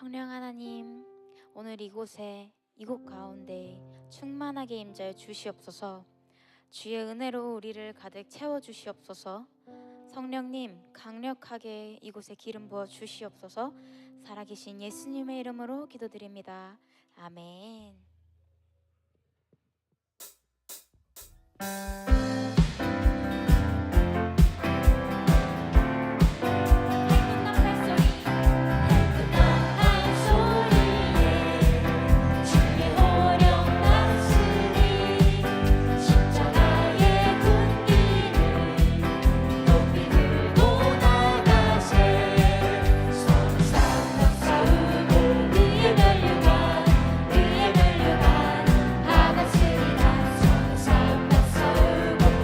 성령 하나님, 오늘 이곳 가운데 충만하게 임자여 주시옵소서. 주의 은혜로 우리를 가득 채워 주시옵소서. 성령님, 강력하게 이곳에 기름 부어 주시옵소서. 살아계신 예수님의 이름으로 기도드립니다. 아멘. 하나스리나 손 삼아 서고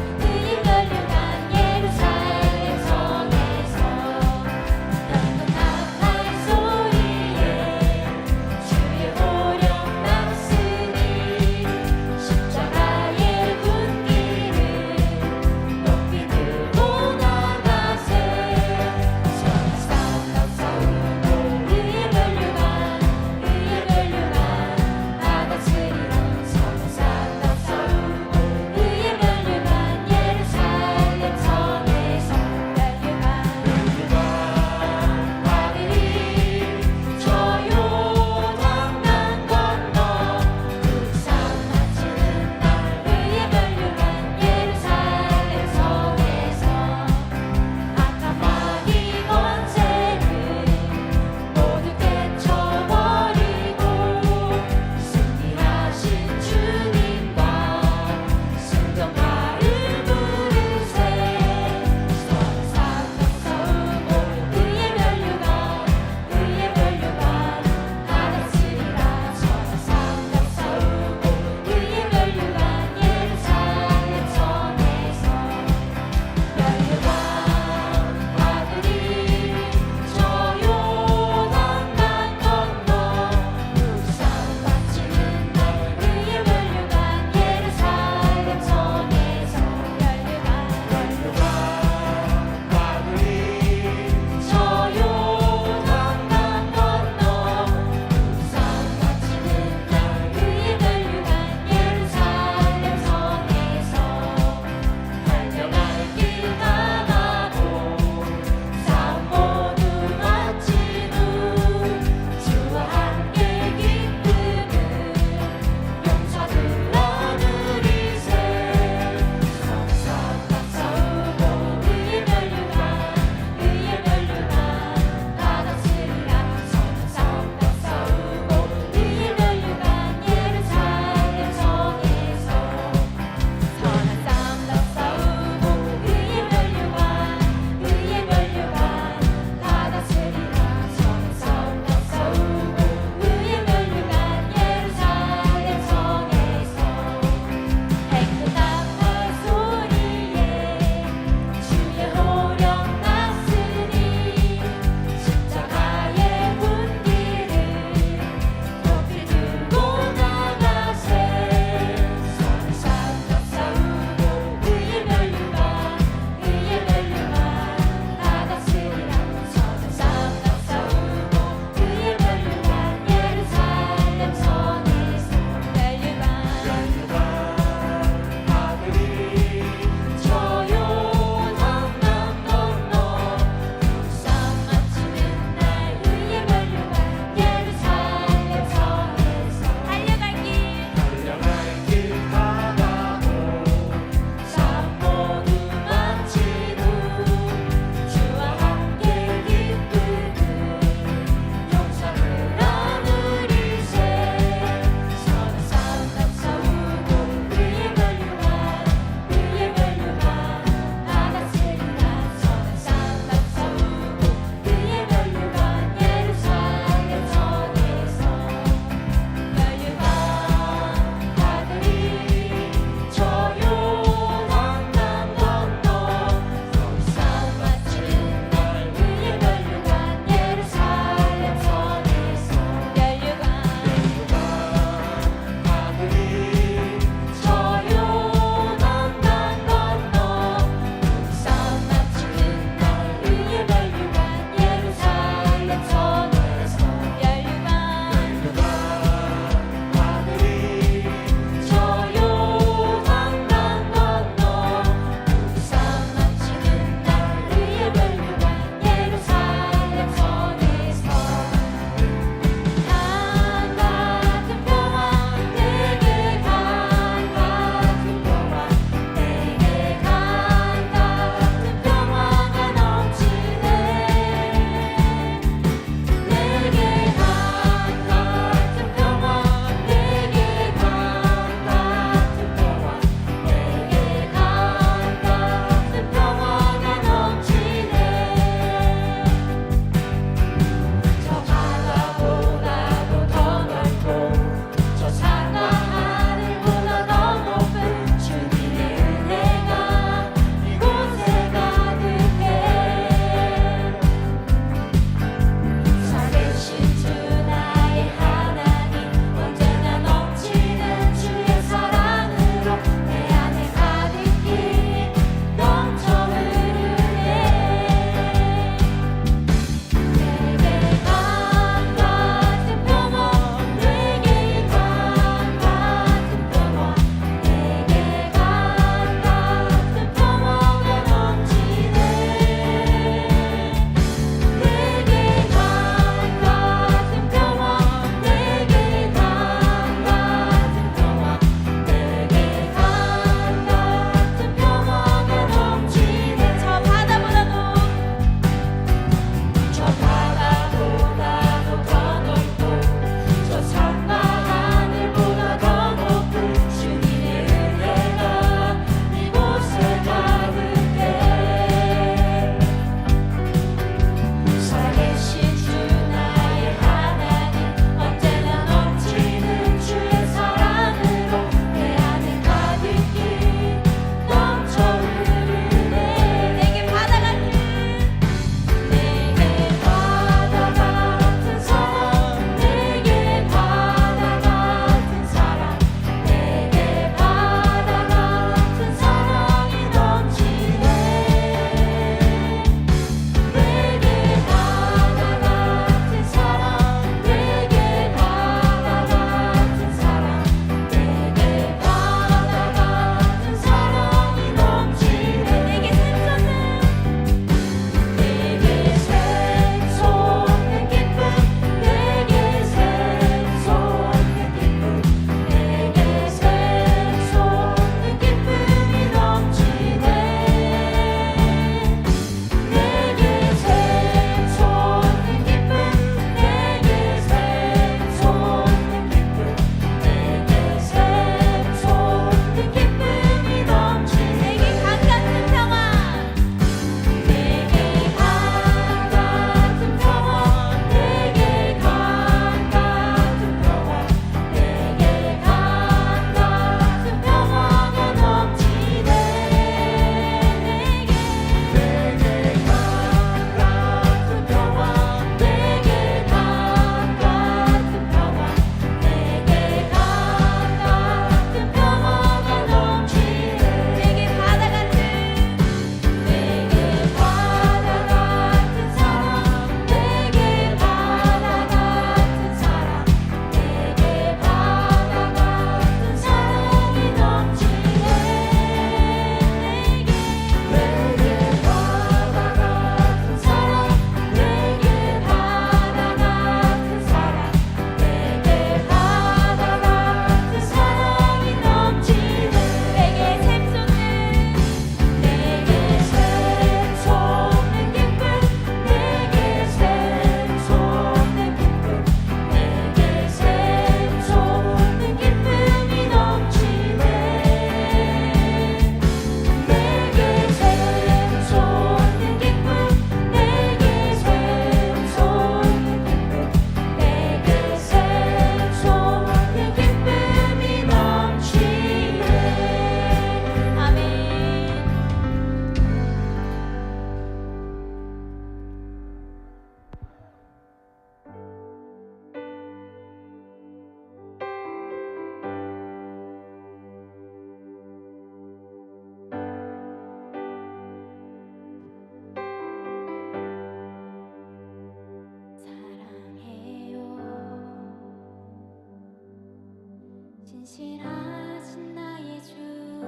신실하신 나의 주님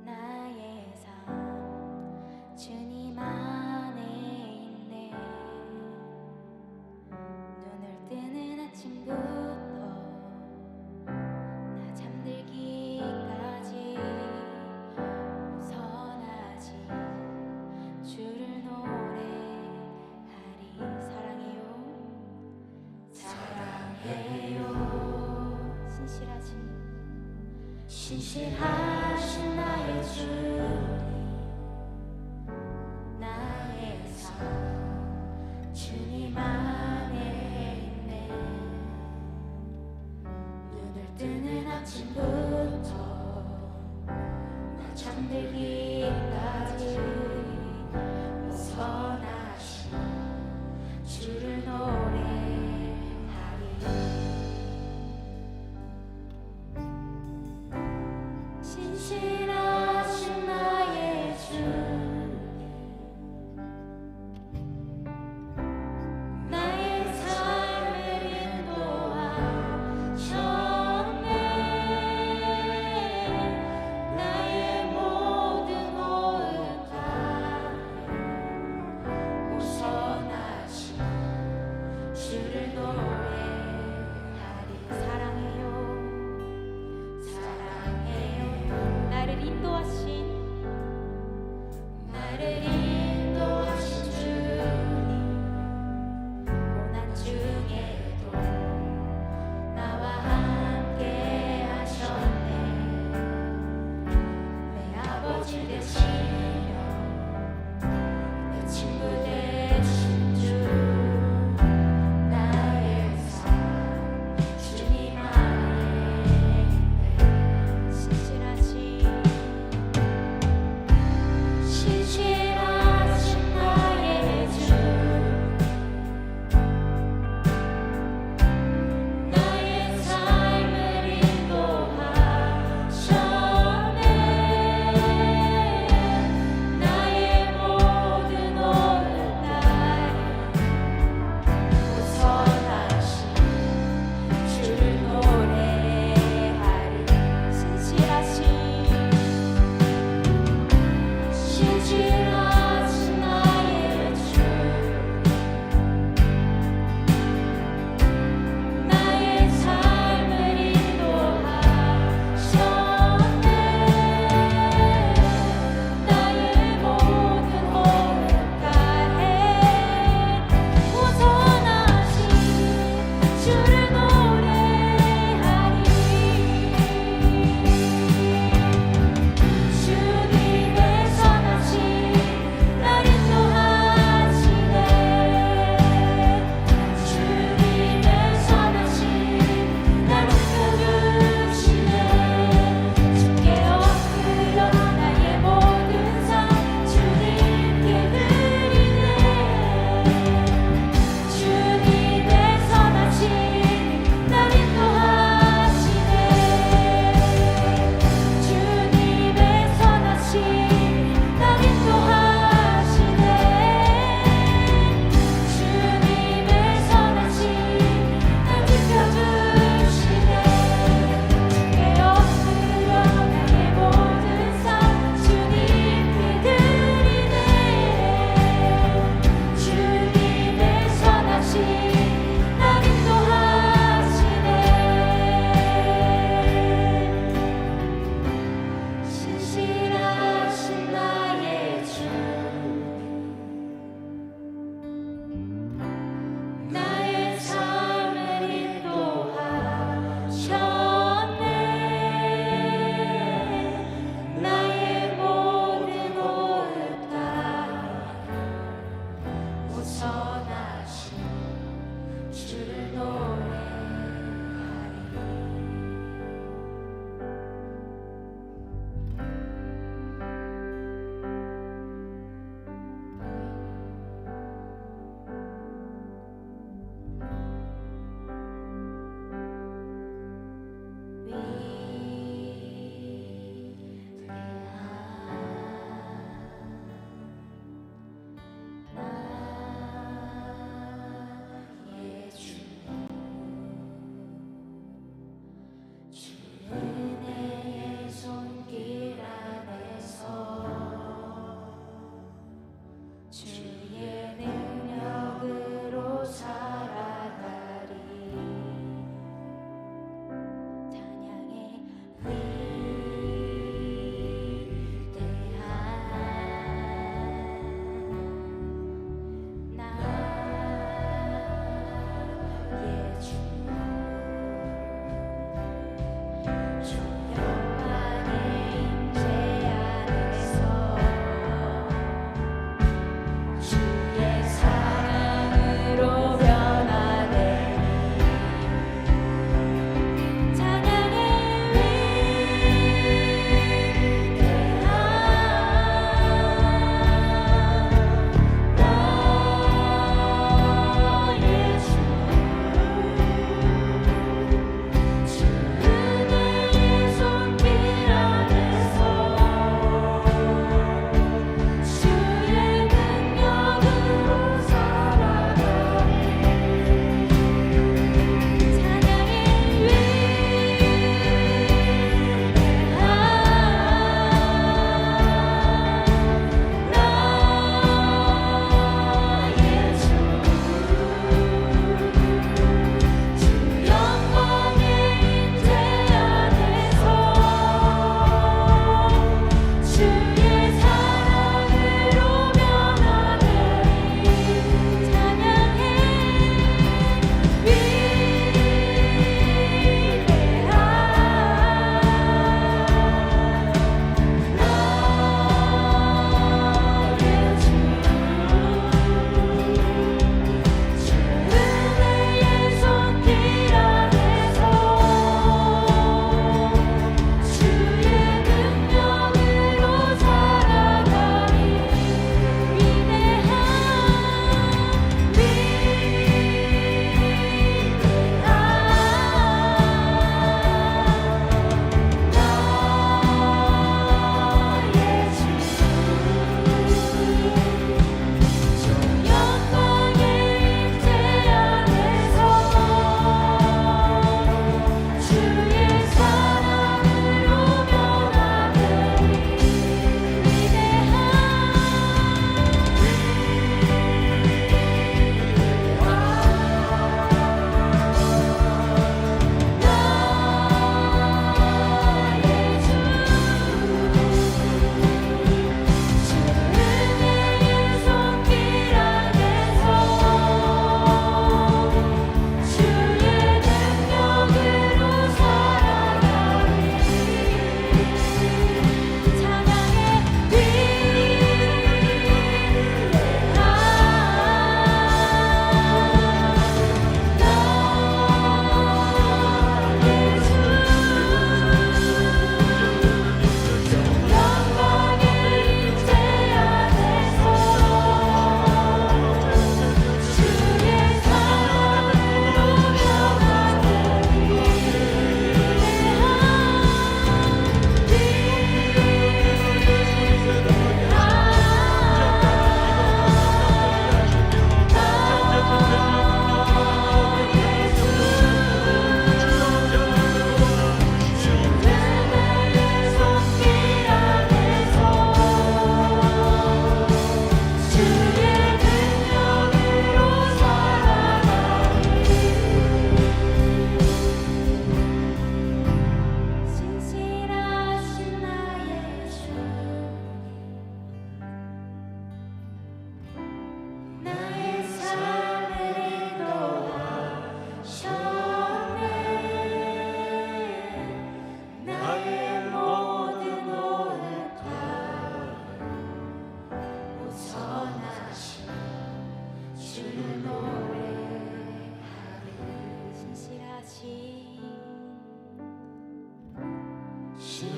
나의 삶 주님 안에 있네. 눈을 뜨는 아침부터 나 잠들기까지 선하신 주를 노래하리. 사랑해요 신실하신 나의 주님 나의 삶 주님 안에 있네. 눈을 뜨는 아침부터 나 잠들기까지 선하신 주를 노래하리. 신실하신 나의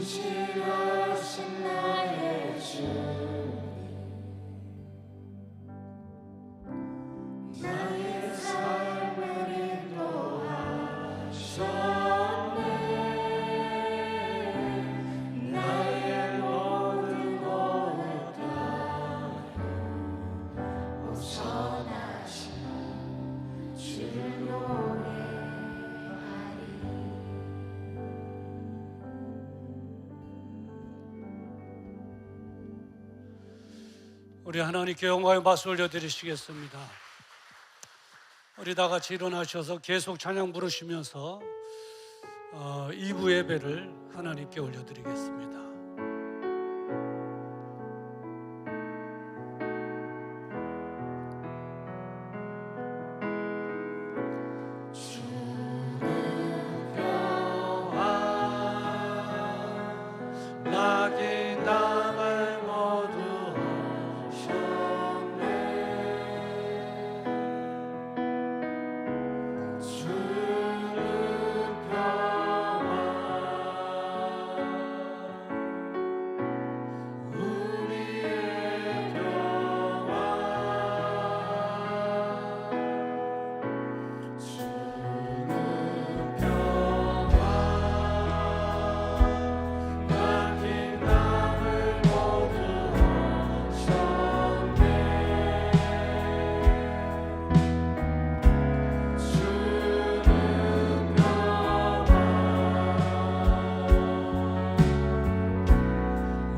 신실하신 나의 주님 나의 삶을 인도하셨네 나의 모든 것을 다해 오선하신 주를 노래하리 우리 하나님께 영광의 박수 올려드리시겠습니다. 우리 다 같이 일어나셔서 계속 찬양 부르시면서 2부 예배를 하나님께 올려드리겠습니다. 낙인 담을 모두 하셨네 주는 평화 우리의 평화 주는 평화 낙인 담을 모두 하셨네 주는 평화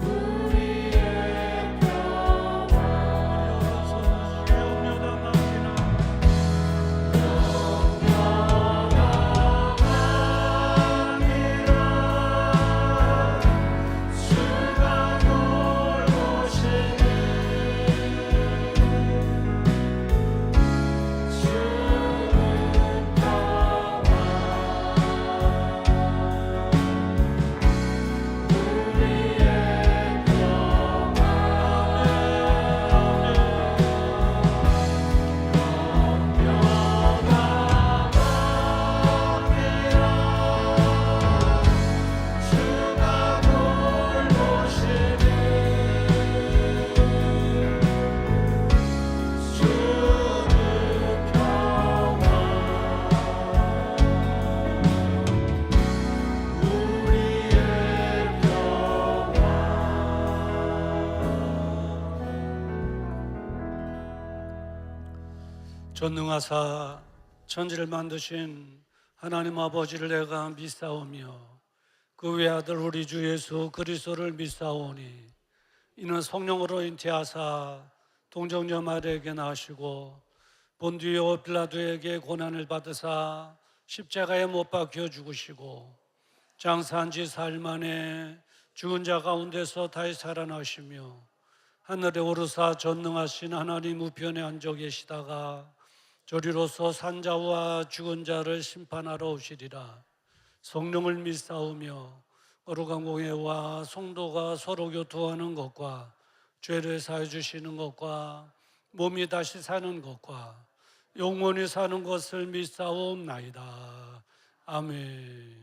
우리의 주가 돌보시니 주는 주가 돌보시니 주는 우리의 전능하사 천지를 만드신 하나님 아버지를 내가 믿사오며 그 외아들 우리 주 예수 그리스도를 믿사오니 이는 성령으로 잉태하사 동정녀 마리아에게 나시고 본디오 빌라도에게 고난을 받으사 십자가에 못 박혀 죽으시고 장사한 지 사흘 만에 죽은 자 가운데서 다시 살아나시며 하늘에 오르사 전능하신 하나님 우편에 앉아 계시다가 저리로서 산자와 죽은 자를 심판하러 오시리라. 성령을 믿사오며 거룩한 공예와 성도가 서로 교통하는 것과 죄를 사해 주시는 것과 몸이 다시 사는 것과 영원히 사는 것을 믿사옵나이다. 아멘.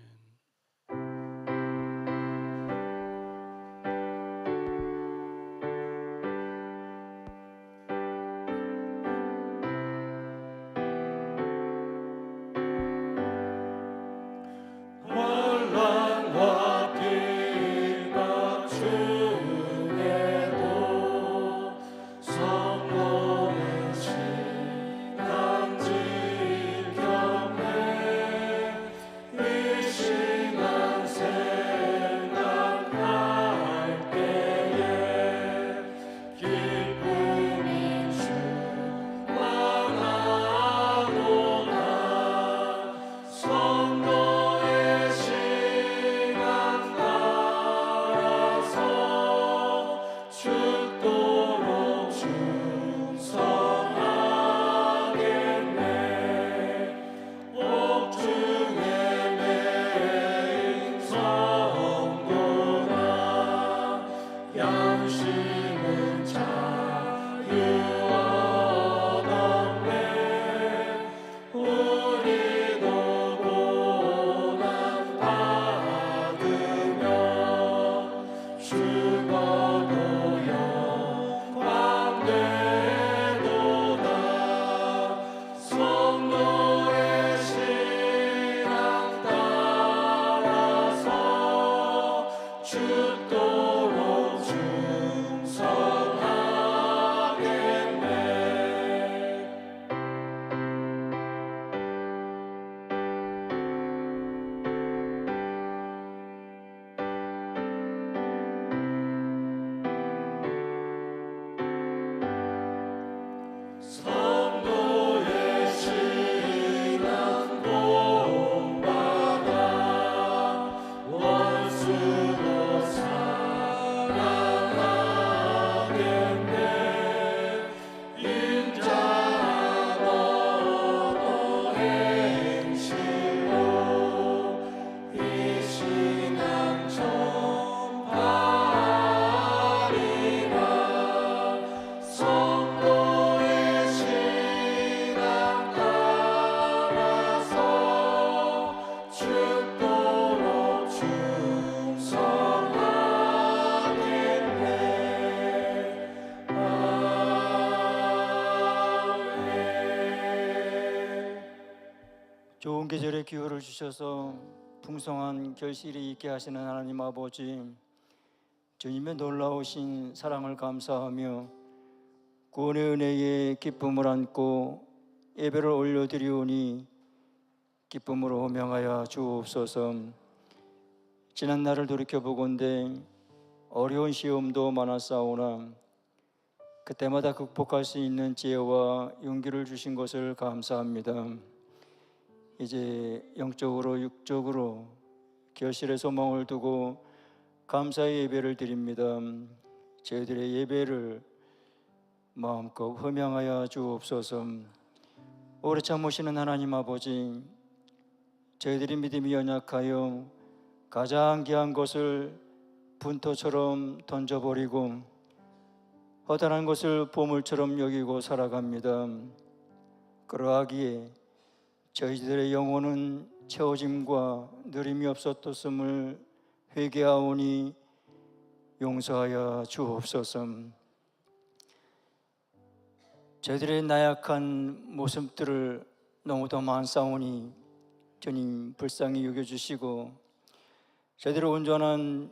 환란과 비박 중에도 성령의 신앙 지켰네 이 좋은 계절에 기후를 주셔서 풍성한 결실이 있게 하시는 하나님 아버지, 주님의 놀라우신 사랑을 감사하며 구원의 은혜에 기쁨을 안고 예배를 올려드리오니 기쁨으로 호명하여 주옵소서. 지난 날을 돌이켜보건대 어려운 시험도 많았사오나 그때마다 극복할 수 있는 지혜와 용기를 주신 것을 감사합니다. 이제 영적으로 육적으로 결실의 소망을 두고 감사의 예배를 드립니다. 저희들의 예배를 마음껏 흠양하여 주옵소서. 오래 참으시는 하나님 아버지, 저희들이 믿음이 연약하여 가장 귀한 것을 분토처럼 던져버리고 허다한 것을 보물처럼 여기고 살아갑니다. 그러하기에 저희들의 영혼은 채워짐과 누림이 없었음을 회개하오니 용서하여 주옵소서. 저희들의 나약한 모습들을 너무도 많사오니 주님 불쌍히 여겨주시고 저희들의 온전한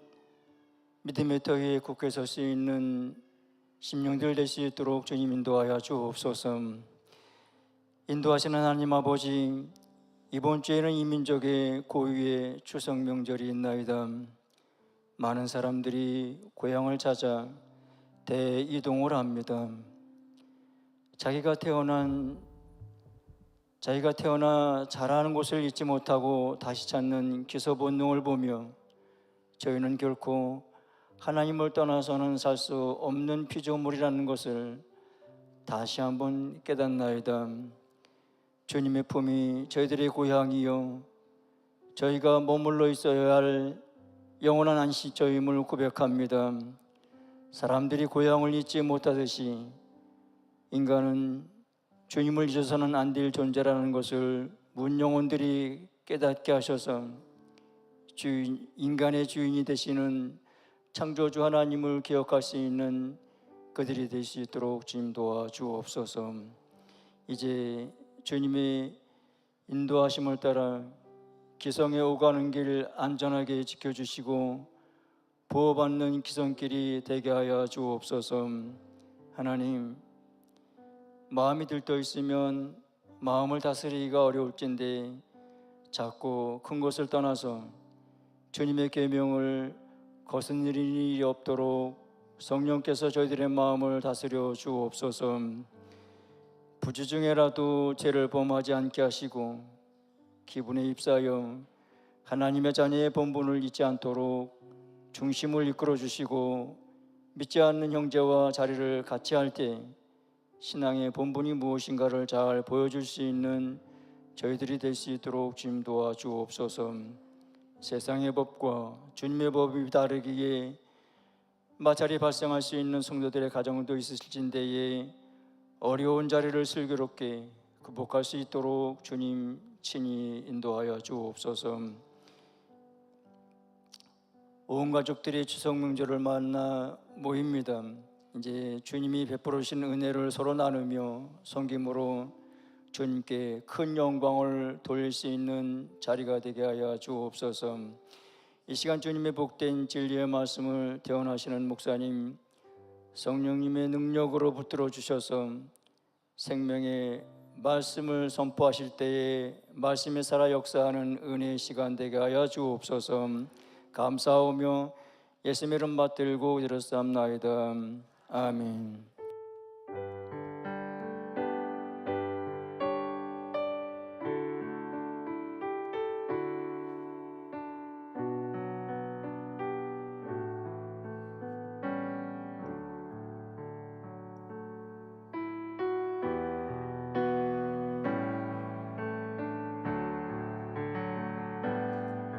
믿음의 터위에 굳게 설 수 있는 심령들 될 수 있도록 주님 인도하여 주옵소서. 인도하시는 하나님 아버지, 이번 주에는 이민족의 고유의 추석 명절이 있나이다. 많은 사람들이 고향을 찾아 대이동을 합니다. 자기가 태어나 자라는 곳을 잊지 못하고 다시 찾는 기서 본능을 보며 저희는 결코 하나님을 떠나서는 살 수 없는 피조물이라는 것을 다시 한번 깨닫나이다. 주님의 품이 저희들의 고향이요 저희가 머물러 있어야 할 영원한 안식처임을 고백합니다. 사람들이 고향을 잊지 못하듯이 인간은 주님을 잊어서는 안 될 존재라는 것을 문 영혼들이 깨닫게 하셔서 인간의 주인이 되시는 창조주 하나님을 기억할 수 있는 그들이 될 수 있도록 주님 도와주옵소서. 이제 주님의 인도하심을 따라 기성에 오가는 길 안전하게 지켜주시고 보호받는 기성길이 되게 하여 주옵소서. 하나님, 마음이 들떠 있으면 마음을 다스리기가 어려울진데 자꾸 큰 것을 떠나서 주님의 계명을 거스르는 일이 없도록 성령께서 저희들의 마음을 다스려 주옵소서. 부주 중에라도 죄를 범하지 않게 하시고 기분에 휩싸여 하나님의 자녀의 본분을 잊지 않도록 중심을 이끌어 주시고 믿지 않는 형제와 자리를 같이 할 때 신앙의 본분이 무엇인가를 잘 보여줄 수 있는 저희들이 될 수 있도록 주님 도와주옵소서. 세상의 법과 주님의 법이 다르기에 마찰이 발생할 수 있는 성도들의 가정도 있으실진데에 어려운 자리를 슬기롭게 극복할 수 있도록 주님 친히 인도하여 주옵소서. 온 가족들이 추석 명절을 만나 모입니다. 이제 주님이 베풀어 주신 은혜를 서로 나누며 섬김으로 주님께 큰 영광을 돌릴 수 있는 자리가 되게 하여 주옵소서. 이 시간 주님의 복된 진리의 말씀을 대언하시는 목사님, 성령님의 능력으로 붙들어 주셔서 생명의 말씀을 선포하실 때에 말씀에 살아 역사하는 은혜의 시간 되게 하여 주옵소서. 감사하며 예수님의 이름 받들고 드렸사옵나이다. 아멘.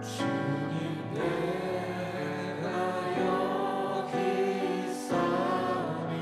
주님 내가 여기 있사오니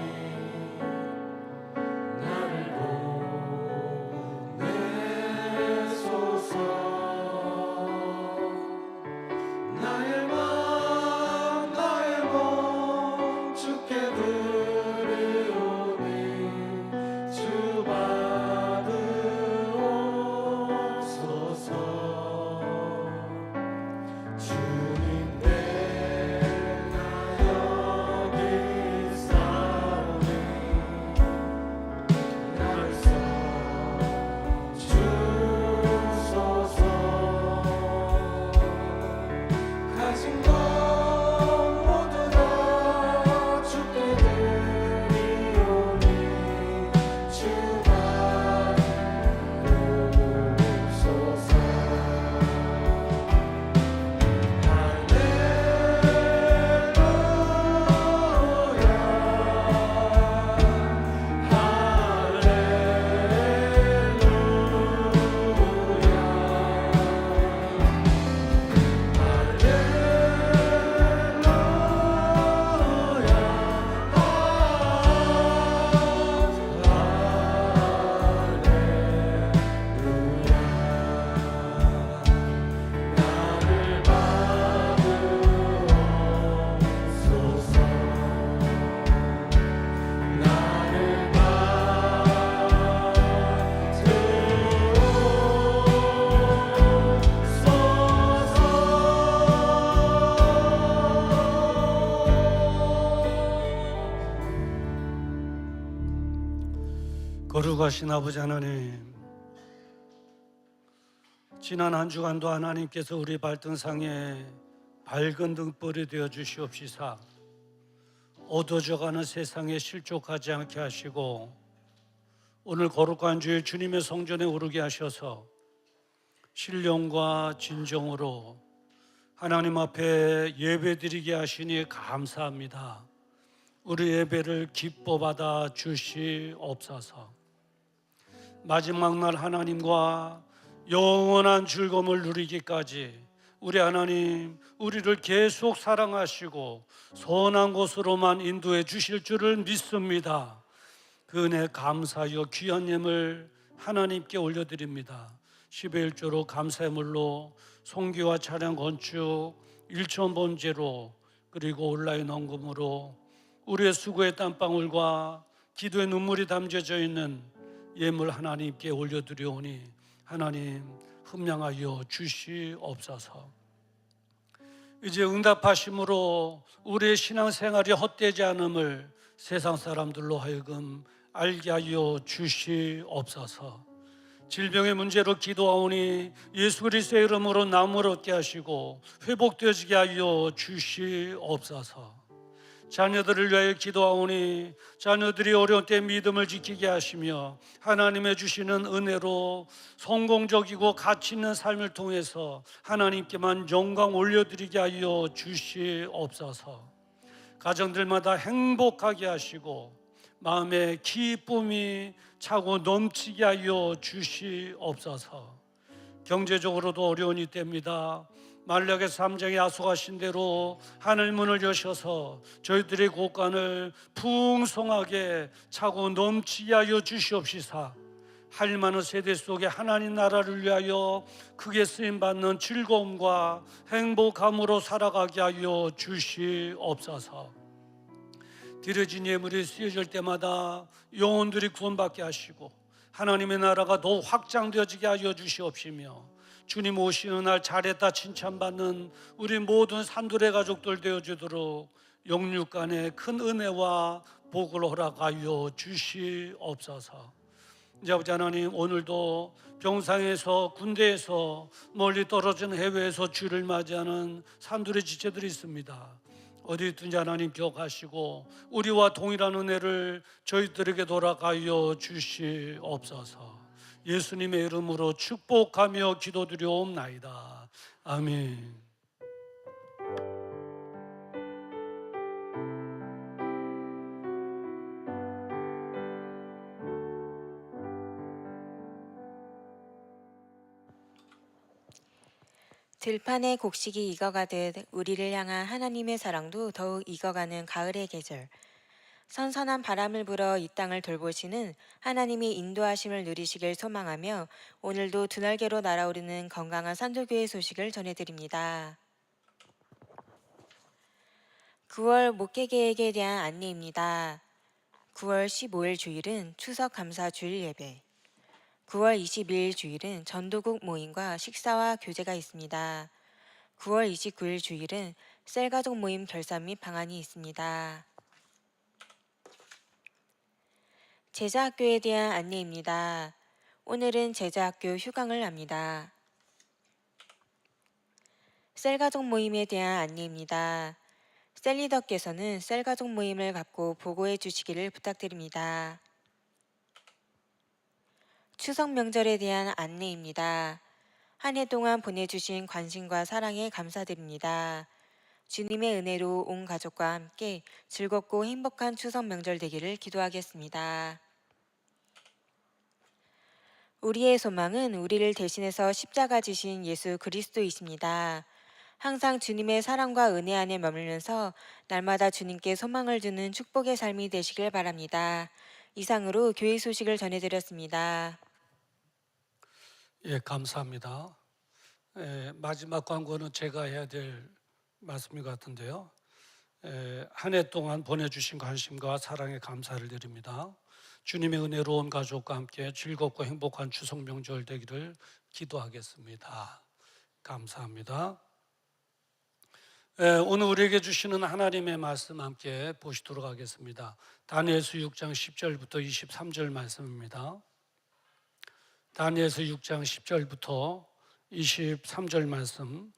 거룩하신 아버지 하나님, 지난 한 주간도 하나님께서 우리 발등상에 밝은 등불이 되어 주시옵시사 어두워져가는 세상에 실족하지 않게 하시고 오늘 거룩한 주일 주님의 성전에 오르게 하셔서 신령과 진정으로 하나님 앞에 예배드리게 하시니 감사합니다. 우리 예배를 기뻐 받아 주시옵소서. 마지막 날 하나님과 영원한 즐거움을 누리기까지 우리 하나님, 우리를 계속 사랑하시고 선한 곳으로만 인도해 주실 줄을 믿습니다. 그 은혜 감사하여 귀한 예물 하나님께 올려드립니다. 11조로 감사물로 송기와 차량 건축 1천 번제로 그리고 온라인 헌금으로 우리의 수고의 땀방울과 기도의 눈물이 담겨져 있는 예물 하나님께 올려드리오니 하나님 흠량하여 주시옵소서. 이제 응답하심으로 우리의 신앙생활이 헛되지 않음을 세상 사람들로 하여금 알게 하여 주시옵소서. 질병의 문제로 기도하오니 예수 그리스도의 이름으로 나음을 얻게 하시고 회복되어지게 하여 주시옵소서. 자녀들을 위하여 기도하오니 자녀들이 어려운 때 믿음을 지키게 하시며 하나님의 주시는 은혜로 성공적이고 가치 있는 삶을 통해서 하나님께만 영광 올려드리게 하여 주시옵소서. 가정들마다 행복하게 하시고 마음에 기쁨이 차고 넘치게 하여 주시옵소서. 경제적으로도 어려운 이때입니다. 말라기 3장에 약속하신 대로 하늘 문을 여셔서 저희들의 곳간을 풍성하게 차고 넘치게 하여 주시옵시사 할 많은 세대 속에 하나님 나라를 위하여 크게 쓰임받는 즐거움과 행복함으로 살아가게 하여 주시옵소서. 드려진 예물이 쓰여질 때마다 영혼들이 구원받게 하시고 하나님의 나라가 더욱 확장되어지게 하여 주시옵시며 주님 오시는 날 잘했다 칭찬받는 우리 모든 산두레 가족들 되어주도록 영육간의 큰 은혜와 복을 허락하여 주시옵소서. 이제 아버지 하나님, 오늘도 병상에서 군대에서 멀리 떨어진 해외에서 주를 맞이하는 산두레 지체들이 있습니다. 어디 있든지 하나님 기억하시고 우리와 동일한 은혜를 저희들에게 돌아가여 주시옵소서. 예수님의 이름으로 축복하며 기도드리옵나이다. 아멘. 들판의 곡식이 익어가듯 우리를 향한 하나님의 사랑도 더욱 익어가는 가을의 계절. 선선한 바람을 불어 이 땅을 돌보시는 하나님의 인도하심을 누리시길 소망하며 오늘도 두 날개로 날아오르는 건강한 선조교회 소식을 전해드립니다. 9월 목회계획에 대한 안내입니다. 9월 15일 주일은 추석 감사 주일 예배, 9월 22일 주일은 전도국 모임과 식사와 교제가 있습니다. 9월 29일 주일은 셀가족 모임 결산 및 방안이 있습니다. 제자학교에 대한 안내입니다. 오늘은 제자학교 휴강을 합니다. 셀가족 모임에 대한 안내입니다. 셀리더께서는 셀가족 모임을 갖고 보고해 주시기를 부탁드립니다. 추석 명절에 대한 안내입니다. 한 해 동안 보내주신 관심과 사랑에 감사드립니다. 주님의 은혜로 온 가족과 함께 즐겁고 행복한 추석 명절 되기를 기도하겠습니다. 우리의 소망은 우리를 대신해서 십자가 지신 예수 그리스도이십니다. 항상 주님의 사랑과 은혜 안에 머물면서 날마다 주님께 소망을 두는 축복의 삶이 되시길 바랍니다. 이상으로 교회 소식을 전해드렸습니다. 예, 감사합니다. 마지막 광고는 제가 해야 될 말씀인 것 같은데요. 한 해 동안 보내주신 관심과 사랑에 감사를 드립니다. 주님의 은혜로운 가족과 함께 즐겁고 행복한 추석 명절 되기를 기도하겠습니다. 감사합니다. 오늘 우리에게 주시는 하나님의 말씀 함께 보시도록 하겠습니다. 다니엘서 6장 10절부터 23절 말씀입니다. 다니엘서 6장 10절부터 23절 말씀.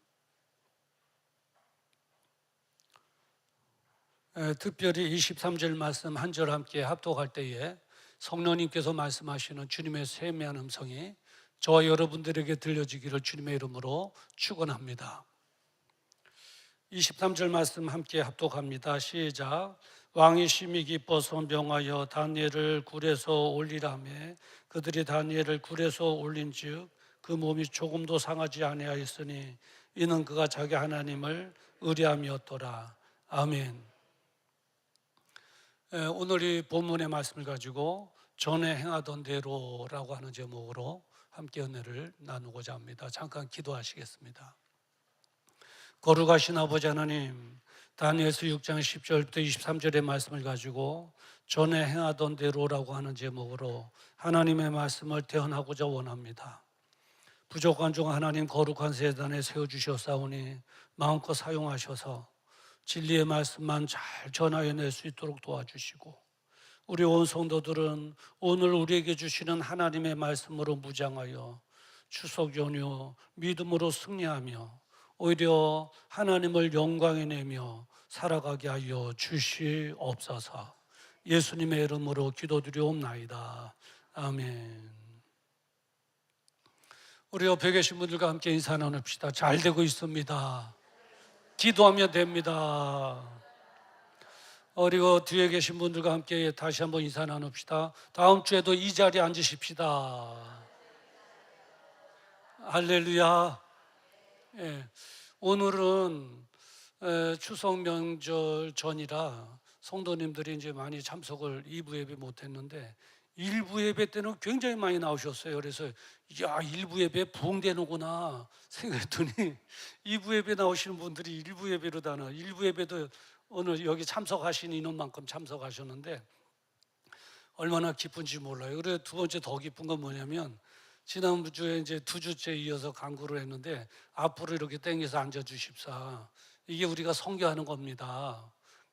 특별히 23절 말씀 한 절 함께 합독할 때에 성령님께서 말씀하시는 주님의 세미한 음성이 저와 여러분들에게 들려지기를 주님의 이름으로 축원합니다. 23절 말씀 함께 합독합니다. 시작. 왕이 심히 기뻐서 명하여 다니엘을 굴에서 올리라며 그들이 다니엘을 굴에서 올린즉 그 몸이 조금도 상하지 아니하였으니 이는 그가 자기 하나님을 의뢰함이었더라. 아멘. 오늘 이 본문의 말씀을 가지고 전에 행하던 대로라고 하는 제목으로 함께 은혜를 나누고자 합니다. 잠깐 기도하시겠습니다. 거룩하신 아버지 하나님, 다니엘서 6장 10절부터 23절의 말씀을 가지고 전에 행하던 대로라고 하는 제목으로 하나님의 말씀을 대언하고자 원합니다. 부족한 중 하나님 거룩한 세단에 세워주셨사오니 마음껏 사용하셔서 진리의 말씀만 잘 전하여낼 수 있도록 도와주시고 우리 온 성도들은 오늘 우리에게 주시는 하나님의 말씀으로 무장하여 추석 연휴 믿음으로 승리하며 오히려 하나님을 영광에 내며 살아가게 하여 주시옵소서. 예수님의 이름으로 기도드리옵나이다. 아멘. 우리 옆에 계신 분들과 함께 인사 나눕시다. 잘 되고 있습니다. 기도하면 됩니다. 그리고 뒤에 계신 분들과 함께 다시 한번 인사 나눕시다. 다음 주에도 이 자리에 앉으십시다. 할렐루야. 오늘은 추석 명절 전이라 성도님들이 이제 많이 참석을 2부 예배 못했는데 1부 예배 때는 굉장히 많이 나오셨어요. 그래서 야 1부 예배 부흥되는구나 생각했더니 2부 예배 나오시는 분들이 1부 예배로 다나 1부 예배도 오늘 여기 참석하신 인원만큼 참석하셨는데 얼마나 기쁜지 몰라요. 그래 두 번째 더 기쁜 건 뭐냐면 지난주에 이제 2주째 이어서 강구를 했는데 앞으로 이렇게 땡겨서 앉아주십사. 이게 우리가 선교하는 겁니다.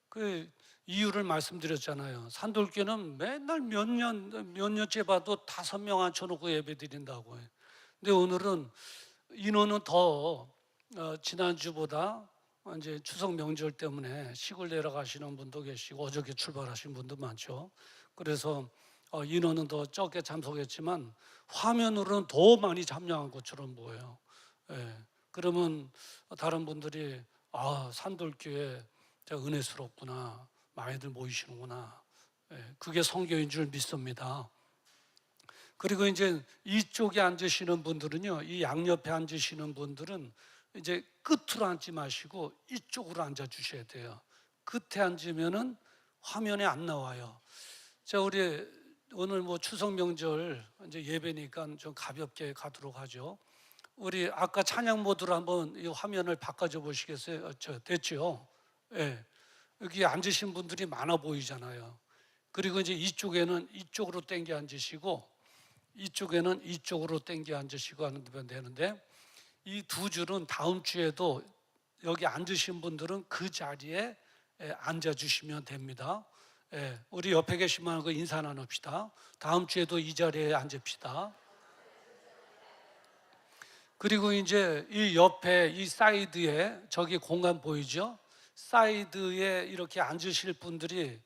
그 이유를 말씀드렸잖아요. 산돌교는 맨날 몇 년째 봐도 5명 앉혀놓고 예배 드린다고 해요. 근데 오늘은 인원은 더 지난주보다 이제 추석 명절 때문에 시골 내려가시는 분도 계시고 어저께 출발하신 분도 많죠. 그래서 인원은 더 적게 참석했지만 화면으로는 더 많이 참여한 것처럼 보여요. 그러면 다른 분들이 산돌교회 은혜스럽구나, 많이들 모이시는구나. 그게 성교인 줄 믿습니다. 그리고 이제 이쪽에 앉으시는 분들은요, 이 양옆에 앉으시는 분들은 이제 끝으로 앉지 마시고 이쪽으로 앉아 주셔야 돼요. 끝에 앉으면은 화면에 안 나와요. 자, 우리 오늘 뭐 추석 명절 이제 예배니까 좀 가볍게 가도록 하죠. 우리 아까 찬양 모드로 한번 이 화면을 바꿔줘 보시겠어요? 됐죠? 예. 여기 앉으신 분들이 많아 보이잖아요. 그리고 이제 이쪽에는 이쪽으로 당겨 앉으시고 이쪽에는 이쪽으로 당겨 앉으시고 하면 되는데 이 두 줄은 다음 주에도 여기 앉으신 분들은 그 자리에 앉아 주시면 됩니다. 우리 옆에 계신 분하고 인사 나눕시다. 다음 주에도 이 자리에 앉읍시다. 그리고 이제 이 옆에 이 사이드에 저기 공간 보이죠? 사이드에 이렇게 앉으실 분들이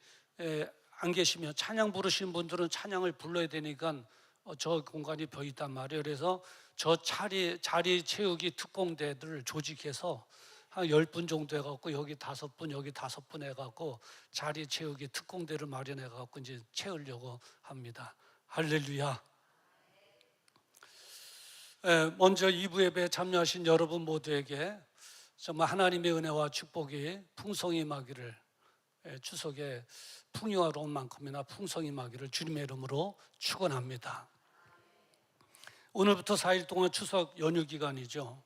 안 계시면 찬양 부르신 분들은 찬양을 불러야 되니까 저 공간이 비어 있단 말이에요. 그래서 저 자리 채우기 특공대들을 조직해서 한 10분 정도 해갖고 여기 5분 여기 5분 해갖고 자리 채우기 특공대를 마련해갖고 이제 채우려고 합니다. 할렐루야. 먼저 2부 예배에 참여하신 여러분 모두에게 정말 하나님의 은혜와 축복이 풍성히 임하기를, 추석에 풍요로운 만큼이나 풍성히 임하기를 주님의 이름으로 축원합니다. 오늘부터 4일 동안 추석 연휴 기간이죠.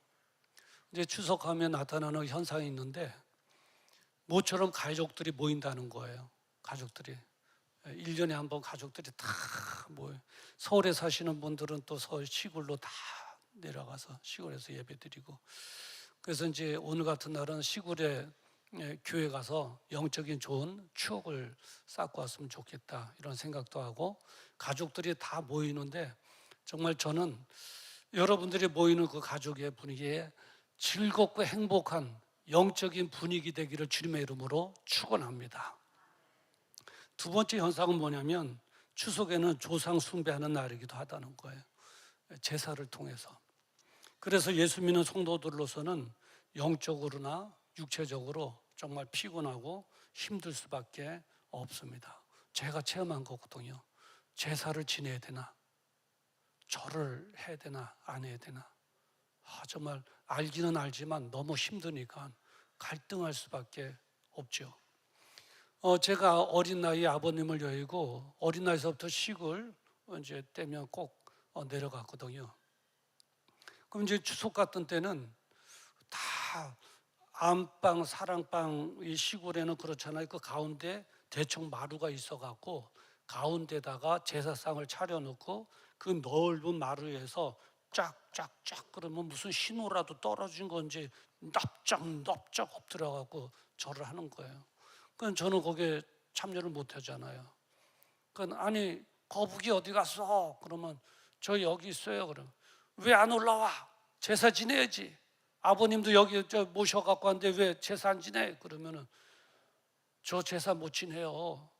이제 추석하면 나타나는 현상이 있는데 모처럼 가족들이 모인다는 거예요. 가족들이 1년에 한 번 가족들이 다 모여요. 서울에 사시는 분들은 또 서울 시골로 다 내려가서 시골에서 예배드리고, 그래서 이제 오늘 같은 날은 시골에 교회 가서 영적인 좋은 추억을 쌓고 왔으면 좋겠다 이런 생각도 하고, 가족들이 다 모이는데 정말 저는 여러분들이 모이는 그 가족의 분위기에 즐겁고 행복한 영적인 분위기 되기를 주님의 이름으로 축원합니다. 두 번째 현상은 뭐냐면 추석에는 조상 숭배하는 날이기도 하다는 거예요. 제사를 통해서. 그래서 예수 믿는 성도들로서는 영적으로나 육체적으로 정말 피곤하고 힘들 수밖에 없습니다. 제가 체험한 거거든요. 제사를 지내야 되나, 절을 해야 되나 안 해야 되나. 정말 알기는 알지만 너무 힘드니까 갈등할 수밖에 없죠. 제가 어린 나이에 아버님을 여의고 어린 나이서부터 시골 이제 때면 꼭 내려갔거든요. 그럼 이제 추석 같은 때는 다 안방, 사랑방, 이 시골에는 그렇잖아요. 그 가운데 대충 마루가 있어갖고 가운데다가 제사상을 차려놓고 그 넓은 마루에서 쫙쫙쫙 그러면 무슨 신호라도 떨어진 건지 납작 엎드려갖고 절을 하는 거예요. 그건 저는 거기에 참여를 못 하잖아요. 그건 아니 거북이 어디 갔어? 그러면 저 여기 있어요. 그러면 왜 안 올라와? 제사 지내야지. 아버님도 여기 모셔갖고 왔는데 왜 제사 안 지내? 그러면은 저 제사 못 지내요.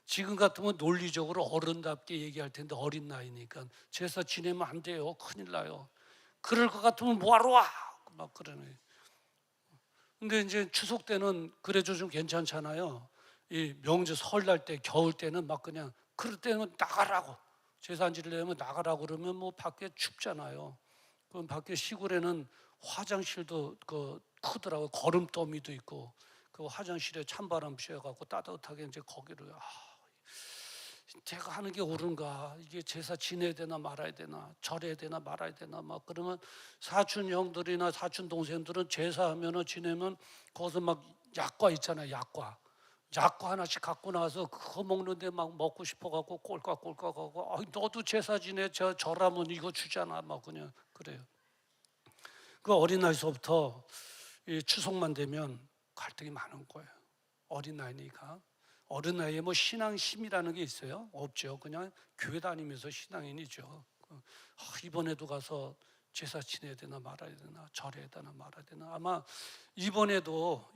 지금 같으면 논리적으로 어른답게 얘기할 텐데 어린 나이니까 제사 지내면 안 돼요. 큰일 나요. 그럴 것 같으면 뭐하러 와? 막 그러네. 근데 이제 추석 때는 그래도 좀 괜찮잖아요. 이 명절 설날 때, 겨울 때는 막 그냥 그럴 때는 나가라고. 제사 안 지내려면 나가라고 그러면 뭐 밖에 춥잖아요. 그럼 밖에 시골에는 화장실도 크더라고요. 거름더미도 있고 그 화장실에 찬바람 쐬갖고 따뜻하게 이제 거기를 제가 하는 게 옳은가? 이게 제사 지내야 되나 말아야 되나? 절해야 되나 말아야 되나? 막 그러면 사촌 형들이나 사촌 동생들은 제사하면은 지내면 거기서 막 약과 있잖아요. 약과 하나씩 갖고 나와서 그거 먹는데 막 먹고 싶어갖고 꼴깍꼴깍하고 너도 제사 지내 절하면 이거 주잖아. 막 그냥 그래요. 그 어린 나이서부터 이 추석만 되면 갈등이 많은 거예요. 어린 나이니까. 어린 나이에 뭐 신앙심이라는 게 있어요? 없죠. 그냥 교회 다니면서 신앙인이죠. 이번에도 가서 제사 지내야 되나 말아야 되나, 절해야 되나 말아야 되나. 아마 이번에도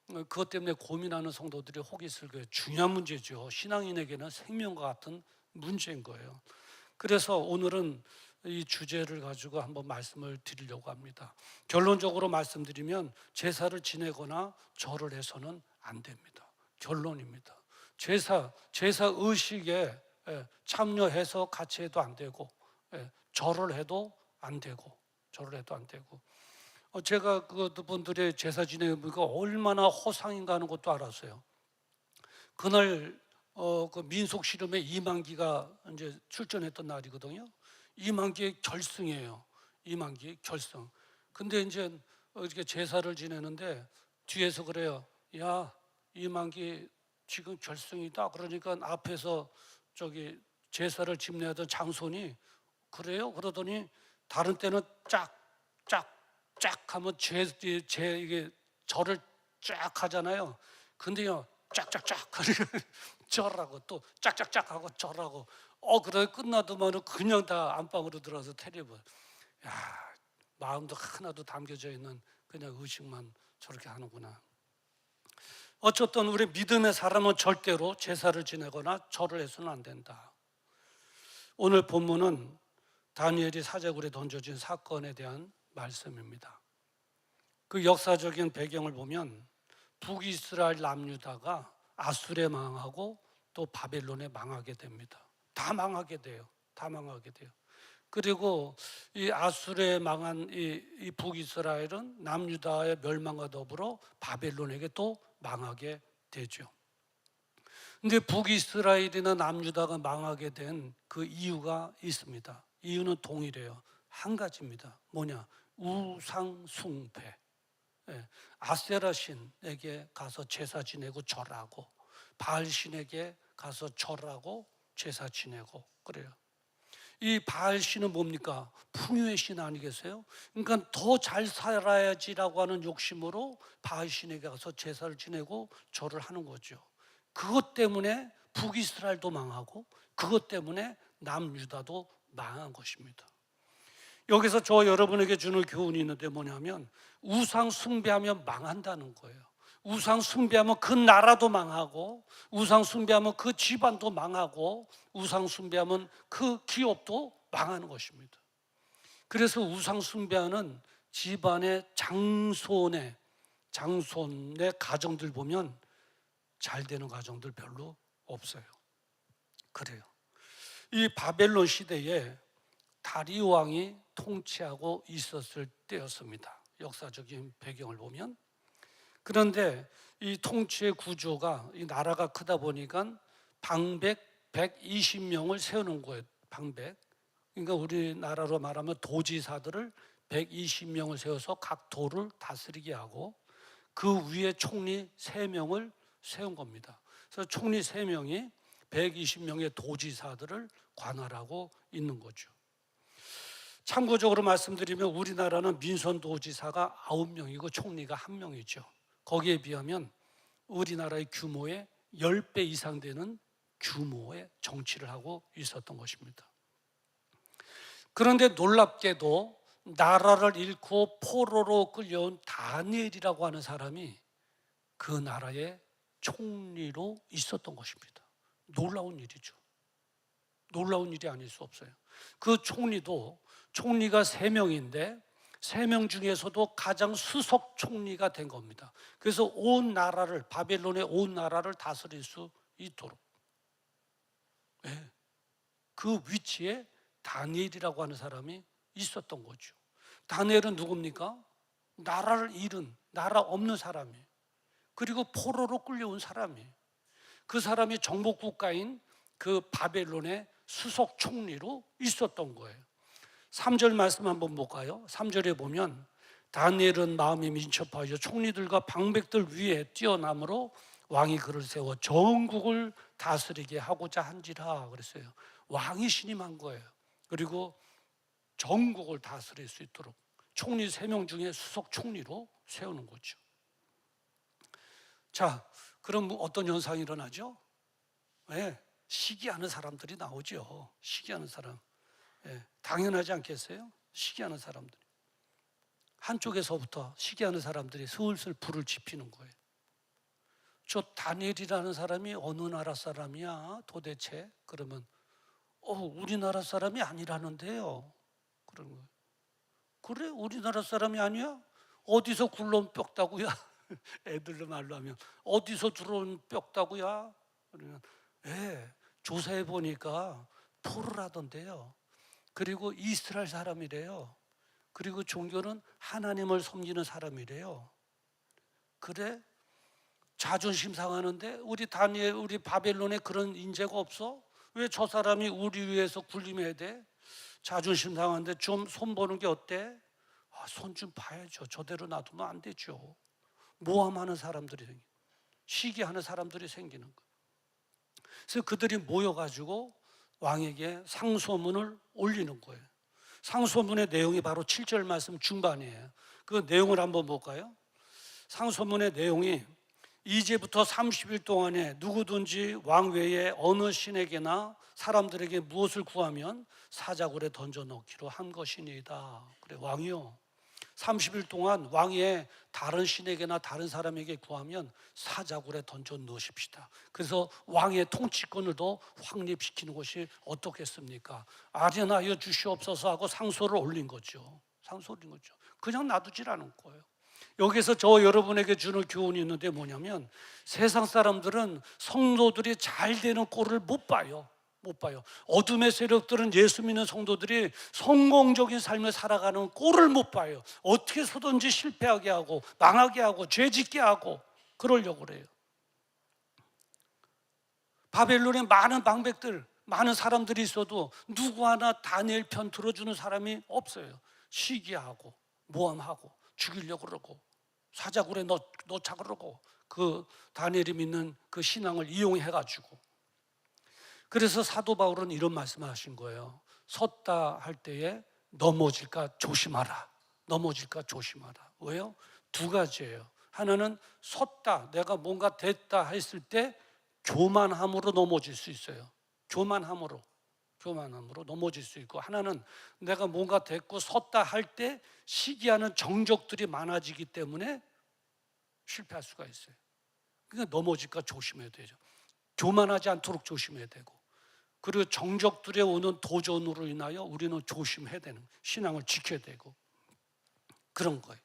그것 때문에 고민하는 성도들이 혹 있을 거예요. 중요한 문제죠. 신앙인에게는 생명과 같은 문제인 거예요. 그래서 오늘은 이 주제를 가지고 한번 말씀을 드리려고 합니다. 결론적으로 말씀드리면 제사를 지내거나 절을 해서는 안 됩니다. 결론입니다. 제사 의식에 참여해서 같이 해도 안 되고 절을 해도 안 되고 제가 그분들의 제사 지내니까 얼마나 허상인가 하는 것도 알았어요. 그날 그 민속 씨름에 이만기가 이제 출전했던 날이거든요. 이만기의 결승이에요. 이만기 결승. 근데 이제 이렇게 제사를 지내는데 뒤에서 그래요. 야, 이만기 지금 결승이다. 그러니까 앞에서 저기 제사를 집례하던 장손이 그래요? 그러더니 다른 때는 쫙 하면 이게 절을 쫙 하잖아요. 근데요, 쫙 절하고 또 쫙 하고 절하고 그래 끝나더만은 그냥 다 안방으로 들어가서 테레비. 야, 마음도 하나도 담겨져 있는 그냥 의식만 저렇게 하는구나. 어쨌든 우리 믿음의 사람은 절대로 제사를 지내거나 절을 해서는 안 된다. 오늘 본문은 다니엘이 사자굴에 던져진 사건에 대한 말씀입니다. 그 역사적인 배경을 보면 북이스라엘 남유다가 아수르에 망하고 또 바벨론에 망하게 됩니다. 다 망하게 돼요. 그리고 이 아수르에 망한 이 북이스라엘은 남유다의 멸망과 더불어 바벨론에게 또 망하게 되죠. 근데 북이스라엘이나 남유다가 망하게 된 그 이유가 있습니다. 이유는 동일해요. 한 가지입니다. 뭐냐? 우상숭배. 아세라 신에게 가서 제사 지내고 절하고 바알 신에게 가서 절하고 제사 지내고 그래요. 이 바알 신은 뭡니까? 풍요의 신 아니겠어요? 그러니까 더 잘 살아야지라고 하는 욕심으로 바알 신에게 가서 제사를 지내고 절을 하는 거죠. 그것 때문에 북이스라엘도 망하고 그것 때문에 남유다도 망한 것입니다. 여기서 저 여러분에게 주는 교훈이 있는데 뭐냐면 우상 숭배하면 망한다는 거예요. 우상 숭배하면 그 나라도 망하고 우상 숭배하면 그 집안도 망하고 우상 숭배하면 그 기업도 망하는 것입니다. 그래서 우상 숭배하는 집안의 장손의 가정들 보면 잘 되는 가정들 별로 없어요. 그래요. 이 바벨론 시대에 다리오 왕이 통치하고 있었을 때였습니다. 역사적인 배경을 보면. 그런데 이 통치의 구조가 이 나라가 크다 보니까 방백 120명을 세우는 거예요. 방백. 그러니까 우리나라로 말하면 도지사들을 120명을 세워서 각 도를 다스리게 하고 그 위에 총리 3명을 세운 겁니다. 그래서 총리 3명이 120명의 도지사들을 관할하고 있는 거죠. 참고적으로 말씀드리면 우리나라는 민선도지사가 9명이고 총리가 1명이죠. 거기에 비하면 우리나라의 규모의 10배 이상 되는 규모의 정치를 하고 있었던 것입니다. 그런데 놀랍게도 나라를 잃고 포로로 끌려온 다니엘이라고 하는 사람이 그 나라의 총리로 있었던 것입니다. 놀라운 일이죠. 놀라운 일이 아닐 수 없어요. 그 총리가 3명인데 3명 중에서도 가장 수석 총리가 된 겁니다. 그래서 온 나라를, 바벨론의 온 나라를 다스릴 수 있도록. 네. 그 위치에 다니엘이라고 하는 사람이 있었던 거죠. 다니엘은 누굽니까? 나라를 잃은, 나라 없는 사람이에요. 그리고 포로로 끌려온 사람이에요. 그 사람이 정복국가인 그 바벨론의 수석 총리로 있었던 거예요. 3절 말씀 한번 볼까요? 3절에 보면 다니엘은 마음이 민첩하여 총리들과 방백들 위에 뛰어남으로 왕이 그를 세워 전국을 다스리게 하고자 한지라 그랬어요. 왕이 신임한 거예요. 그리고 전국을 다스릴 수 있도록 총리 3명 중에 수석 총리로 세우는 거죠. 자, 그럼 어떤 현상이 일어나죠? 네, 시기하는 사람들이 나오죠. 시기하는 사람. 네, 당연하지 않겠어요? 시기하는 사람들이. 한쪽에서부터 시기하는 사람들이 슬슬 불을 지피는 거예요. 저 다니엘이라는 사람이 어느 나라 사람이야 도대체? 그러면 우리나라 사람이 아니라는데요. 그런 거예요. 그래? 우리나라 사람이 아니야? 어디서 굴러온 뼈다구야? 애들로 말로 하면 어디서 들어온 뼈다구야? 그러면 조사해 보니까 포로라던데요. 그리고 이스라엘 사람이래요. 그리고 종교는 하나님을 섬기는 사람이래요. 그래? 자존심 상하는데 우리 다니엘, 우리 바벨론에 그런 인재가 없어? 왜 저 사람이 우리 위해서 군림해야 돼? 자존심 상한데 좀 손보는 게 어때? 손 좀 봐야죠. 저대로 놔두면 안 되죠. 모함하는 사람들이 생기는, 시기하는 사람들이 생기는 거예요. 그래서 그들이 모여가지고 왕에게 상소문을 올리는 거예요. 상소문의 내용이 바로 7절 말씀 중반이에요. 그 내용을 한번 볼까요? 상소문의 내용이 이제부터 30일 동안에 누구든지 왕 외에 어느 신에게나 사람들에게 무엇을 구하면 사자굴에 던져넣기로 한 것이니이다. 그래, 왕이요, 30일 동안 왕의 다른 신에게나 다른 사람에게 구하면 사자굴에 던져 넣으십시다. 그래서 왕의 통치권을 더 확립시키는 것이 어떻겠습니까? 아련하여 주시옵소서 하고 상소를 올린 거죠. 상소를 올린 거죠. 그냥 놔두질 않은 거예요. 여기서 저 여러분에게 주는 교훈이 있는데 뭐냐면 세상 사람들은 성도들이 잘 되는 꼴을 못 봐요. 어둠의 세력들은 예수 믿는 성도들이 성공적인 삶을 살아가는 꼴을 못 봐요. 어떻게 해서든지 실패하게 하고 망하게 하고 죄짓게 하고 그러려고 그래요. 바벨론에 많은 방백들, 많은 사람들이 있어도 누구 하나 다니엘 편 들어주는 사람이 없어요. 시기하고 모함하고 죽이려고 그러고 사자굴에 넣자 그러고 그 다니엘이 믿는 그 신앙을 이용해가지고. 그래서 사도 바울은 이런 말씀을 하신 거예요. 섰다 할 때에 넘어질까 조심하라. 넘어질까 조심하라. 왜요? 두 가지예요. 하나는 섰다, 내가 뭔가 됐다 했을 때 교만함으로 넘어질 수 있어요. 교만함으로 넘어질 수 있고, 하나는 내가 뭔가 됐고 섰다 할 때 시기하는 정적들이 많아지기 때문에 실패할 수가 있어요. 그러니까 넘어질까 조심해야 되죠. 교만하지 않도록 조심해야 되고, 그리고 정적들에 오는 도전으로 인하여 우리는 조심해야 되는, 신앙을 지켜야 되고 그런 거예요.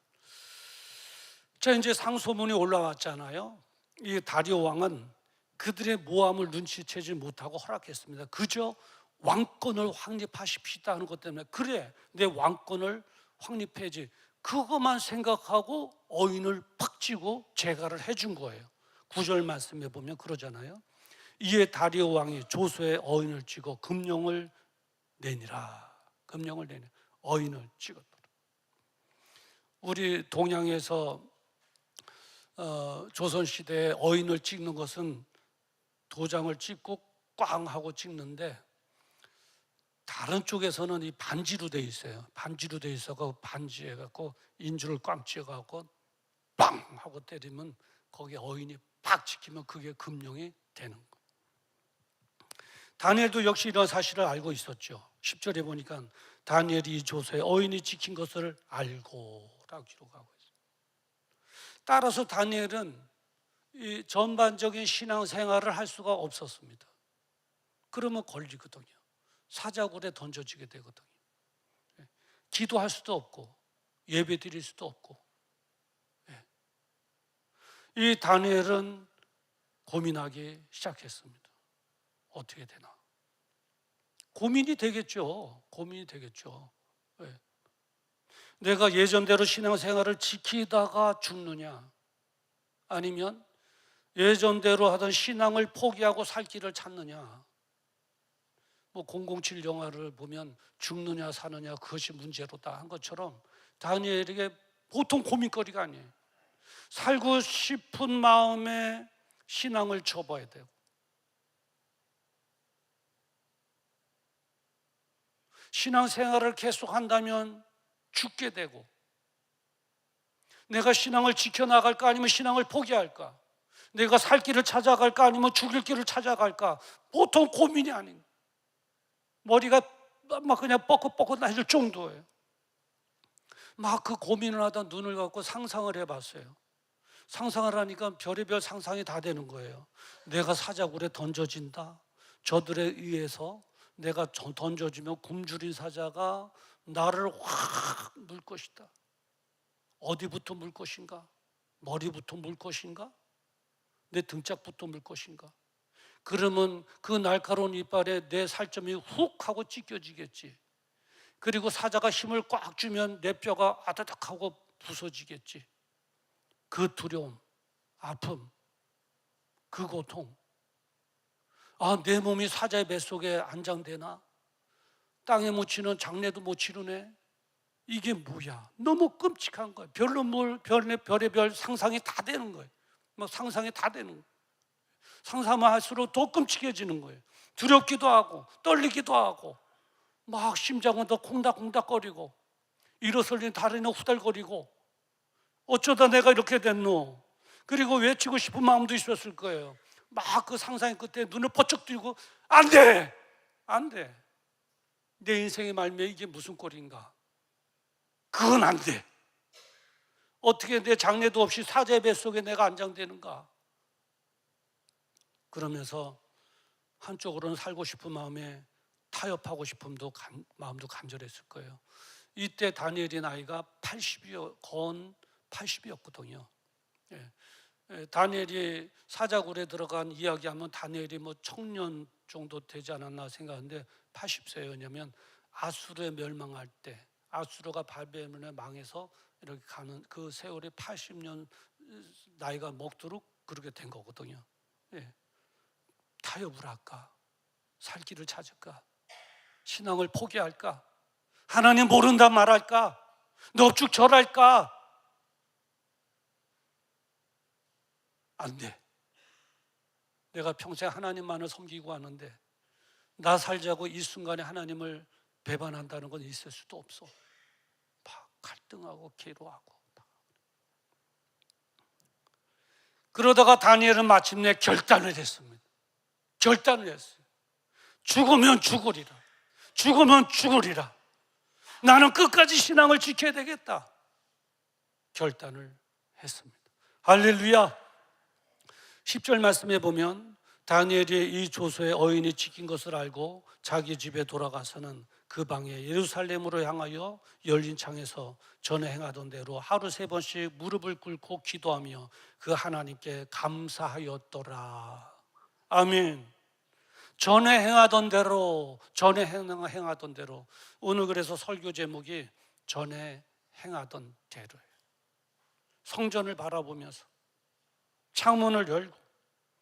자, 이제 상소문이 올라왔잖아요. 이 다리오 왕은 그들의 모함을 눈치채지 못하고 허락했습니다. 그저 왕권을 확립하십시다 하는 것 때문에, 그래 내 왕권을 확립해야지, 그것만 생각하고 어인을 팍 쥐고 제가를 해준 거예요. 9절 말씀에 보면 그러잖아요. 이에 다리오 왕이 조서에 어인을 쥐고 금령을 내니라. 금령을 내니, 어인을 찍었더라. 우리 동양에서 조선시대에 어인을 찍는 것은 도장을 찍고 꽝 하고 찍는데, 다른 쪽에서는 이 반지로 돼 있어요. 반지로 돼 있어서 반지에 갖고 인주를 꽝 찍어갖고 빵 하고 때리면 거기에 어인이 팍 찍히면 그게 금령이 되는 거예요. 다니엘도 역시 이런 사실을 알고 있었죠. 10절에 보니까 다니엘이 이 조서에 어인이 찍힌 것을 알고라고 기록하고 있어요. 따라서 다니엘은 이 전반적인 신앙생활을 할 수가 없었습니다. 그러면 걸리거든요. 사자굴에 던져지게 되거든요. 기도할 수도 없고 예배 드릴 수도 없고. 이 다니엘은 고민하기 시작했습니다. 어떻게 되나? 고민이 되겠죠. 고민이 되겠죠. 내가 예전대로 신앙생활을 지키다가 죽느냐, 아니면 예전대로 하던 신앙을 포기하고 살 길을 찾느냐. 뭐 007 영화를 보면 죽느냐 사느냐 그것이 문제로다 한 것처럼 다니엘에게 보통 고민거리가 아니에요. 살고 싶은 마음에 신앙을 접어야 되고, 신앙생활을 계속한다면 죽게 되고, 내가 신앙을 지켜나갈까 아니면 신앙을 포기할까, 내가 살 길을 찾아갈까 아니면 죽일 길을 찾아갈까, 보통 고민이 아닌, 머리가 막 그냥 뻐긋뻐긋해질 정도예요. 막 그 고민을 하다 눈을 감고 상상을 해봤어요. 상상을 하니까 별의별 상상이 다 되는 거예요. 내가 사자굴에 던져진다, 저들에 의해서 내가 던져지면 굶주린 사자가 나를 확 물 것이다. 어디부터 물 것인가? 머리부터 물 것인가? 내 등짝부터 물 것인가? 그러면 그 날카로운 이빨에 내 살점이 훅 하고 찢겨지겠지. 그리고 사자가 힘을 꽉 주면 내 뼈가 아다닥 하고 부서지겠지. 그 두려움, 아픔, 그 고통. 아, 내 몸이 사자의 뱃속에 안장되나? 땅에 묻히는 장례도 못 치르네? 이게 뭐야? 너무 끔찍한 거예요. 별의별 상상이 다 되는 거예요. 막 상상이 다 되는 거예요. 상상만 할수록 더 끔찍해지는 거예요. 두렵기도 하고 떨리기도 하고 막 심장은 더 콩닥콩닥거리고 일어서는 다리는 후달거리고, 어쩌다 내가 이렇게 됐노? 그리고 외치고 싶은 마음도 있었을 거예요. 막 그 상상의 끝에 눈을 번쩍 뜨고 안 돼! 안 돼! 내 인생의 말미에 이게 무슨 꼴인가? 그건 안 돼! 어떻게 내 장래도 없이 사자의 뱃속에 내가 안장되는가? 그러면서 한쪽으로는 살고 싶은 마음에 타협하고 싶은 마음도 간절했을 거예요. 이때 다니엘의 나이가 80이었거든요. 다니엘이 사자굴에 들어간 이야기하면 다니엘이 뭐 청년 정도 되지 않았나 생각하는데 80세예요. 왜냐하면 아수르에 멸망할 때, 아수르가 바벨론에 망해서 이렇게 가는 그 세월이 80년 나이가 먹도록 그렇게 된 거거든요. 타협을 할까? 살 길을 찾을까? 신앙을 포기할까? 하나님 모른다 말할까? 넙죽 절할까? 안 돼. 내가 평생 하나님만을 섬기고 왔는데 나 살자고 이 순간에 하나님을 배반한다는 건 있을 수도 없어. 막 갈등하고 기로하고. 그러다가 다니엘은 마침내 결단을 했습니다. 결단을 했어요. 죽으면 죽으리라. 죽으면 죽으리라. 나는 끝까지 신앙을 지켜야 되겠다. 결단을 했습니다. 할렐루야. 10절 말씀에 보면 다니엘이 이 조서에 어인이 지킨 것을 알고 자기 집에 돌아가서는 그 방에 예루살렘으로 향하여 열린 창에서 전에 행하던 대로 하루 3번씩 무릎을 꿇고 기도하며 그 하나님께 감사하였더라. 아멘. 전에 행하던 대로, 전에 행하던 대로. 오늘 그래서 설교 제목이 전에 행하던 대로예요. 성전을 바라보면서 창문을 열고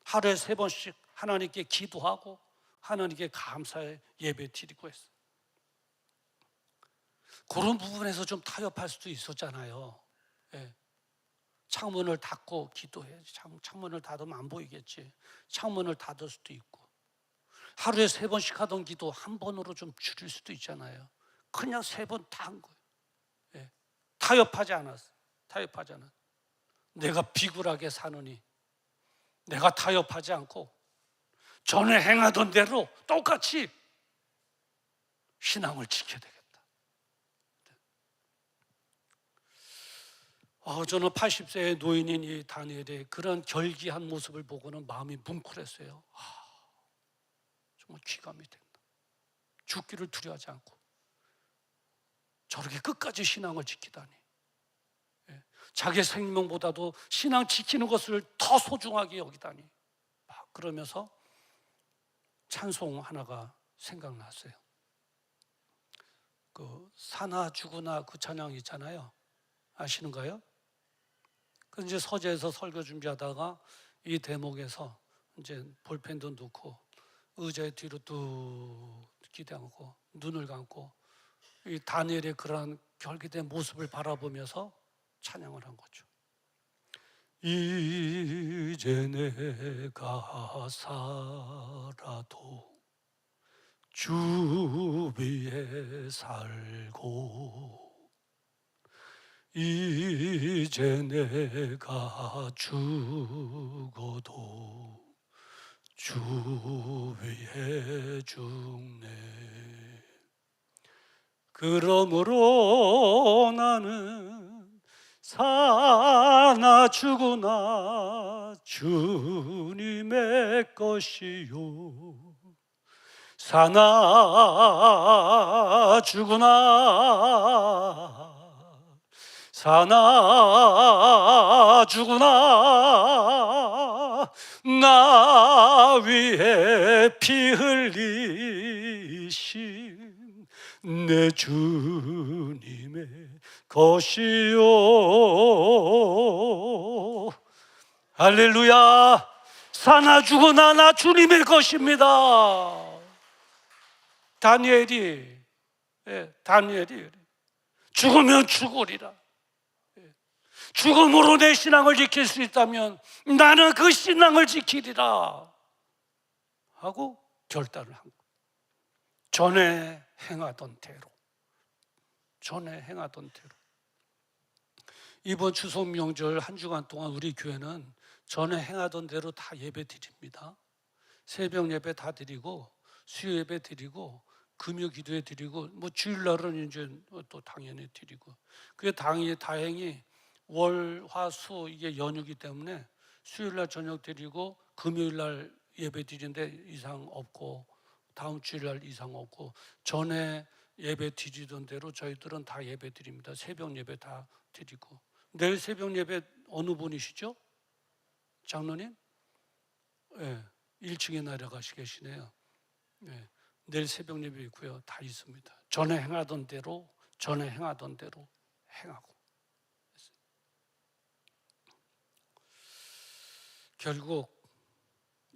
하루에 3번씩 하나님께 기도하고 하나님께 감사의 예배 드리고 했어요. 그런 부분에서 좀 타협할 수도 있었잖아요. 예. 창문을 닫고 기도해야지. 창문을 닫으면 안 보이겠지. 창문을 닫을 수도 있고, 하루에 3번씩 하던 기도 한 번으로 좀 줄일 수도 있잖아요. 그냥 3번 다 한 거예요. 예. 타협하지 않았어요. 타협하지 않았어요. 내가 비굴하게 사느니 내가 타협하지 않고 전에 행하던 대로 똑같이 신앙을 지켜야 되겠다. 저는 80세의 노인인 이 다니엘의 그런 결기한 모습을 보고는 마음이 뭉클했어요. 정말 귀감이 된다. 죽기를 두려워하지 않고 저렇게 끝까지 신앙을 지키다니. 자기 생명보다도 신앙 지키는 것을 더 소중하게 여기다니. 막 그러면서 찬송 하나가 생각났어요. 그 사나 죽으나 그 찬양 있잖아요. 아시는가요? 그 이제 서재에서 설교 준비하다가 이 대목에서 이제 볼펜도 놓고 의자의 뒤로 뚝 기대하고 눈을 감고 이 다니엘의 그러한 결기된 모습을 바라보면서 찬양을 한 거죠. 이제 내가 살아도 주 위에 살고 이제 내가 죽어도 주 위에 죽네. 그러므로 나는 사나 죽으나 주님의 것이요 사나 죽으나 사나 죽으나 나 위에 피 흘리신 내 주님의 것이요. 할렐루야. 사나 죽으나 나 주님의 것입니다. 다니엘이 죽으면 죽으리라. 죽음으로 내 신앙을 지킬 수 있다면 나는 그 신앙을 지키리라 하고 결단을 한 거예요. 전에 행하던 대로. 이번 추석 명절 한 주간 동안 우리 교회는 전에 행하던 대로 다 예배 드립니다. 새벽 예배 다 드리고 수요 예배 드리고 금요 기도회 드리고 주일날은 이제 또 당연히 드리고, 그게 다행히 월, 화, 수 이게 연휴기 때문에 수요일날 저녁 드리고 금요일날 예배 드리는데 이상 없고 다음 주일날 이상 없고 전에 예배 드리던 대로 저희들은 다 예배 드립니다. 새벽 예배 다 드리고. 내일 새벽 예배 어느 분이시죠? 장로님? 네, 1층에 내려가시 계시네요. 네, 내일 새벽 예배 있고요. 다 있습니다. 전에 행하던 대로 행하고. 결국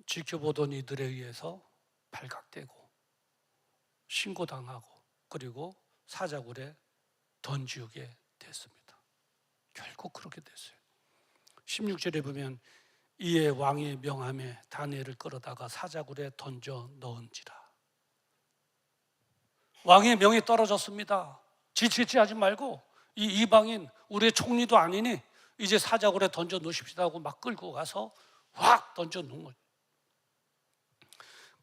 지켜보던 이들에 의해서 발각되고 신고당하고 그리고 사자굴에 던지게 됐습니다. 결국 그렇게 됐어요. 16절에 보면 이에 왕의 명함에 다니엘을 끌어다가 사자굴에 던져 넣은지라. 왕의 명이 떨어졌습니다. 지치지 말고 이 이방인 우리의 총리도 아니니 이제 사자굴에 던져 놓으십시다 하고 막 끌고 가서 확 던져 놓은 거죠.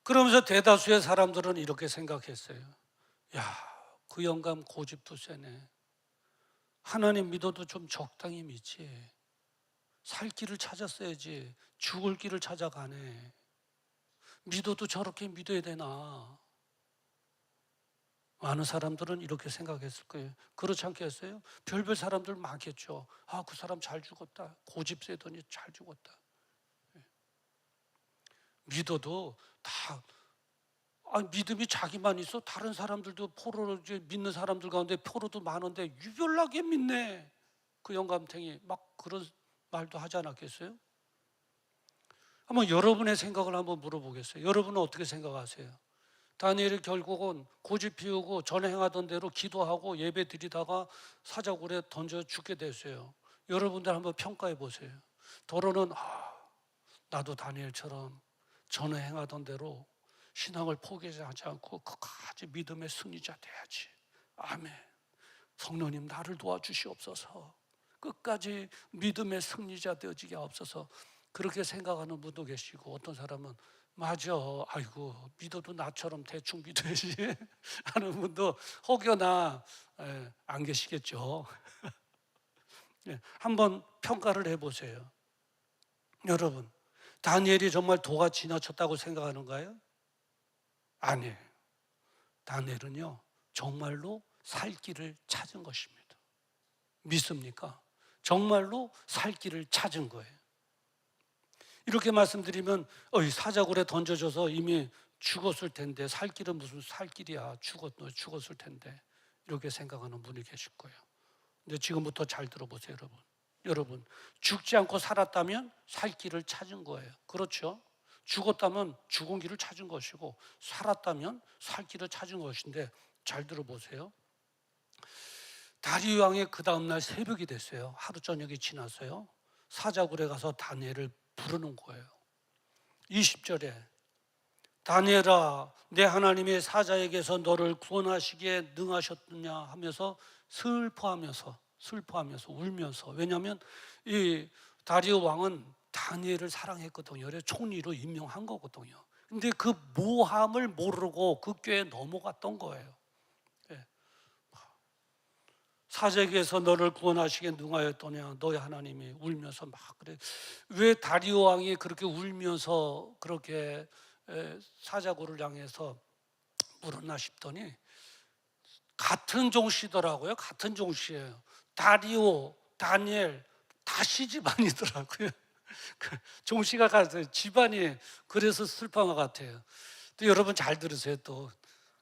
그러면서 대다수의 사람들은 이렇게 생각했어요. 야, 그 영감 고집도 세네. 하나님 믿어도 좀 적당히 믿지. 살 길을 찾았어야지. 죽을 길을 찾아가네. 믿어도 저렇게 믿어야 되나. 많은 사람들은 이렇게 생각했을 거예요. 그렇지 않겠어요? 별별 사람들 많겠죠. 아, 그 사람 잘 죽었다. 고집 세더니 잘 죽었다. 믿어도 다 믿음이 자기만 있어. 다른 사람들도 포로를 믿는 사람들 가운데 포로도 많은데 유별나게 믿네. 그 영감탱이 막 그런 말도 하지 않았겠어요? 한번 여러분의 생각을 한번 물어보겠어요. 여러분은 어떻게 생각하세요? 다니엘이 결국은 고집 피우고 전에 행하던 대로 기도하고 예배 드리다가 사자굴에 던져 죽게 됐어요. 여러분들 한번 평가해 보세요. 더러는 나도 다니엘처럼 전에 행하던 대로 신앙을 포기하지 않고 끝까지 믿음의 승리자 돼야지. 아멘. 성령님 나를 도와주시옵소서. 끝까지 믿음의 승리자 되어지게 하옵소서. 그렇게 생각하는 분도 계시고, 어떤 사람은 맞아, 아이고 믿어도 나처럼 대충 믿어야지 하는 분도 혹여나 안 계시겠죠. 한번 평가를 해보세요. 여러분, 다니엘이 정말 도가 지나쳤다고 생각하는가요? 아니에요. 다니엘은요 정말로 살 길을 찾은 것입니다. 믿습니까? 정말로 살 길을 찾은 거예요. 이렇게 말씀드리면 사자굴에 던져져서 이미 죽었을 텐데, 살 길은 무슨 살 길이야, 죽었을 텐데, 이렇게 생각하는 분이 계실 거예요. 근데 지금부터 잘 들어보세요. 여러분 죽지 않고 살았다면 살 길을 찾은 거예요. 그렇죠? 죽었다면 죽은 길을 찾은 것이고, 살았다면 살 길을 찾은 것인데, 잘 들어보세요. 다리오 왕의 그 다음날 새벽이 됐어요. 하루 저녁이 지났어요. 사자굴에 가서 다니엘을 부르는 거예요. 20절에 다니엘아, 내 하나님의 사자에게서 너를 구원하시기에 능하셨느냐 하면서 슬퍼하면서 울면서, 왜냐하면 이 다리오 왕은 다니엘을 사랑했거든요. 그래서 총리로 임명한 거거든요. 근데 그 모함을 모르고 그 꾀에 넘어갔던 거예요. 사자에게서 너를 구원하시기에 능하였더냐, 너의 하나님이 울면서 막 그래. 왜 다리오 왕이 그렇게 울면서 그렇게 사자굴을 향해서 물었나 싶더니 같은 종씨더라고요. 같은 종씨예요. 다리오, 다니엘 다 시집안이더라고요. 종씨가 가서 집안이 그래서 슬퍼한 것 같아요. 또 여러분 잘 들으세요. 또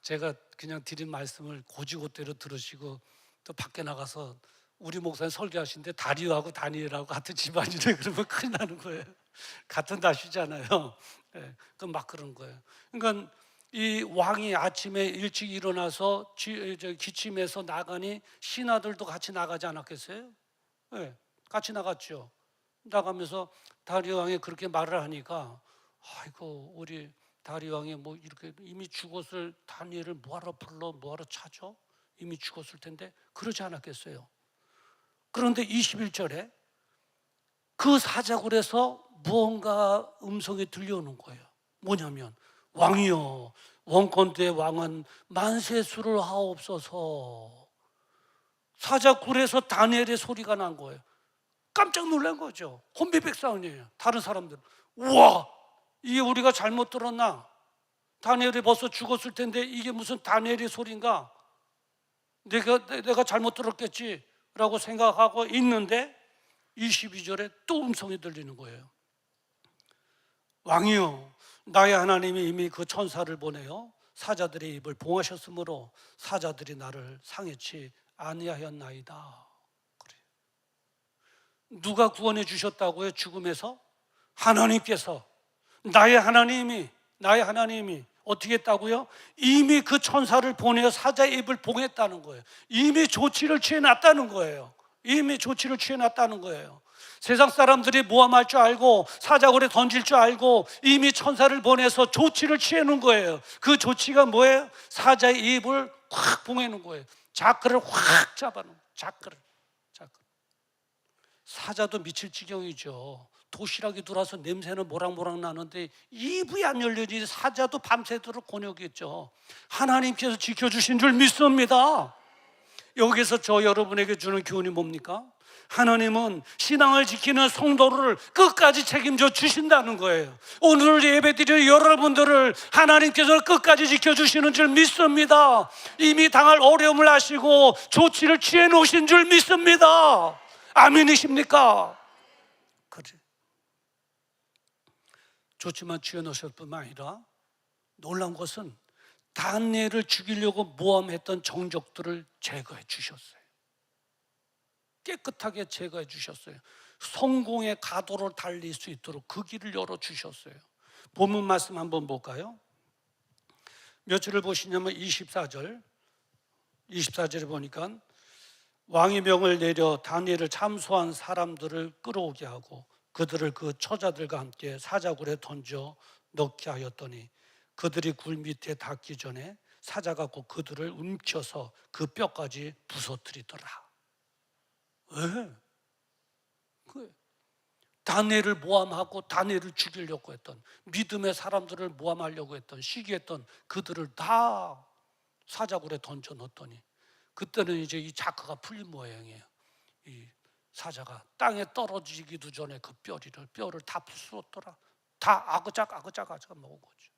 제가 그냥 드린 말씀을 고지고대로 들으시고 또 밖에 나가서 우리 목사님 설교하시는데 다리오하고 다니엘하고 같은 집안이래 그러면 큰일 나는 거예요. 같은 다시잖아요. 그럼 막 그런 거예요. 그러니까 이 왕이 아침에 일찍 일어나서 기침해서 나가니 신하들도 같이 나가지 않았겠어요? 네, 같이 나갔죠. 나가면서 다리오 왕이 그렇게 말을 하니까, 아이고 우리 다리오 왕이 뭐 이렇게 이미 죽었을 다니엘을 뭐하러 불러, 뭐하러 찾아? 이미 죽었을 텐데, 그러지 않았겠어요? 그런데 21절에 그 사자굴에서 무언가 음성이 들려오는 거예요. 뭐냐면, 왕이여, 원컨대 왕은 만세수를 하옵소서. 사자굴에서 다니엘의 소리가 난 거예요. 깜짝 놀란 거죠. 혼비백산이에요. 다른 사람들은 우와, 이게 우리가 잘못 들었나? 다니엘이 벌써 죽었을 텐데 이게 무슨 다니엘의 소리인가? 내가 잘못 들었겠지 라고 생각하고 있는데 22절에 또 음성이 들리는 거예요. 왕이여, 나의 하나님이 이미 그 천사를 보내어 사자들의 입을 봉하셨으므로 사자들이 나를 상해치 아니하였나이다. 그래요. 누가 구원해 주셨다고요? 죽음에서? 하나님께서. 나의 하나님이 어떻게 했다고요? 이미 그 천사를 보내어 사자의 입을 봉했다는 거예요. 이미 조치를 취해놨다는 거예요. 세상 사람들이 모함할 줄 알고 사자굴에 던질 줄 알고 이미 천사를 보내서 조치를 취해놓은 거예요. 그 조치가 뭐예요? 사자의 입을 확 봉해놓은 거예요. 자크를 확 잡아놓은 거예요. 자크를. 사자도 미칠 지경이죠. 도시락이 들어와서 냄새는 모락모락 나는데 입이 안 열리니 사자도 밤새도록 곤욕했죠. 하나님께서 지켜주신 줄 믿습니다. 여기서 저 여러분에게 주는 교훈이 뭡니까? 하나님은 신앙을 지키는 성도를 끝까지 책임져 주신다는 거예요. 오늘 예배드리는 여러분들을 하나님께서 끝까지 지켜주시는 줄 믿습니다. 이미 당할 어려움을 아시고 조치를 취해 놓으신 줄 믿습니다. 아멘이십니까? 그래. 조치만 취해 놓으실 뿐만 아니라 놀라운 것은 다니엘을 죽이려고 모함했던 정적들을 제거해 주셨어요. 깨끗하게 제거해 주셨어요. 성공의 가도를 달릴 수 있도록 그 길을 열어 주셨어요. 본문 말씀 한번 볼까요? 몇 절을 보시냐면 24절에 보니까 왕이 명을 내려 다니엘을 참소한 사람들을 끌어오게 하고 그들을 그 처자들과 함께 사자굴에 던져 넣게 하였더니 그들이 굴 밑에 닿기 전에 사자가 곧 그들을 움켜서 그 뼈까지 부서뜨리더라. 왜? 다니엘을 모함하고 다니엘을 죽이려고 했던, 믿음의 사람들을 모함하려고 했던, 시기했던 그들을 다 사자굴에 던져 넣었더니 그때는 이제 이 자크가 풀린 모양이에요. 이 사자가 땅에 떨어지기도 전에 그 뼈를 다 부수었더라. 다 아그작 먹은 거죠.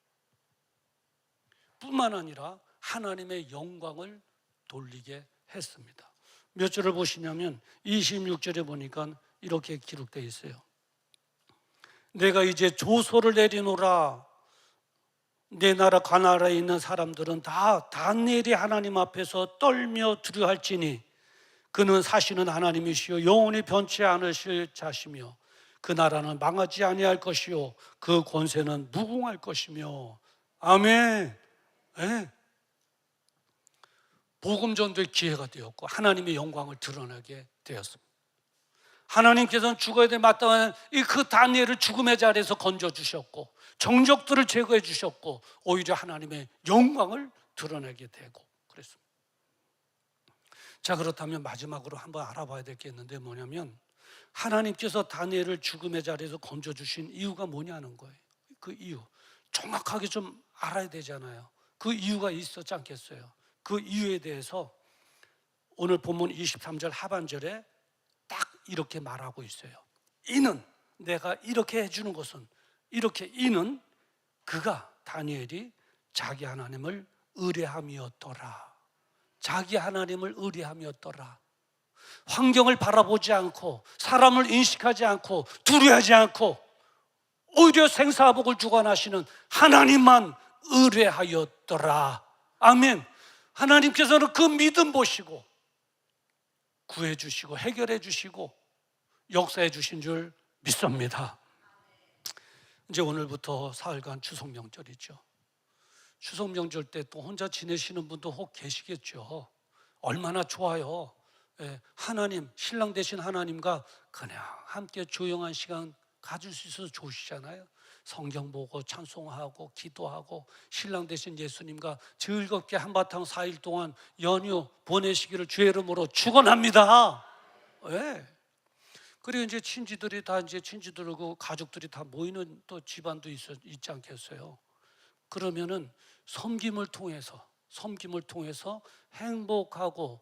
뿐만 아니라 하나님의 영광을 돌리게 했습니다. 몇 절을 보시냐면 26절에 보니까 이렇게 기록되어 있어요. 내가 이제 조소를 내리노라. 내 나라 가나라에 있는 사람들은 다 다니엘이 하나님 앞에서 떨며 두려워할지니 그는 사시는 하나님이시요 영원히 변치 않으실 자시며 그 나라는 망하지 아니할 것이요 그 권세는 무궁할 것이며. 아멘. 네. 복음 전도의 기회가 되었고 하나님의 영광을 드러나게 되었습니다. 하나님께서는 죽어야 될 마땅한 그 다니엘을 죽음의 자리에서 건져주셨고 정적들을 제거해 주셨고 오히려 하나님의 영광을 드러내게 되고 그랬습니다. 자, 그렇다면 마지막으로 한번 알아봐야 될 게 있는데 뭐냐면 하나님께서 다니엘을 죽음의 자리에서 건져주신 이유가 뭐냐는 거예요. 그 이유 정확하게 좀 알아야 되잖아요. 그 이유가 있었지 않겠어요? 그 이유에 대해서 오늘 본문 23절 하반절에 딱 이렇게 말하고 있어요. 이는 내가 이렇게 해주는 것은 이는 그가 다니엘이 자기 하나님을 의뢰함이었더라. 자기 하나님을 의뢰함이었더라. 환경을 바라보지 않고 사람을 인식하지 않고 두려워하지 않고 오히려 생사복을 주관하시는 하나님만 의뢰하였더라. 아멘. 하나님께서는 그 믿음 보시고 구해 주시고 해결해 주시고 역사해 주신 줄 믿습니다. 이제 오늘부터 사흘간 추석 명절이죠. 추석 명절 때 또 혼자 지내시는 분도 혹 계시겠죠. 얼마나 좋아요. 하나님, 신랑 되신 하나님과 그냥 함께 조용한 시간 가질 수 있어서 좋으시잖아요. 성경 보고 찬송하고 기도하고 신랑 되신 예수님과 즐겁게 한바탕 4일 동안 연휴 보내시기를 주의 이름으로 축원합니다. 왜? 그리고 이제 친지들하고 가족들이 다 모이는 또 집안도 있지 않겠어요? 그러면은 섬김을 통해서 행복하고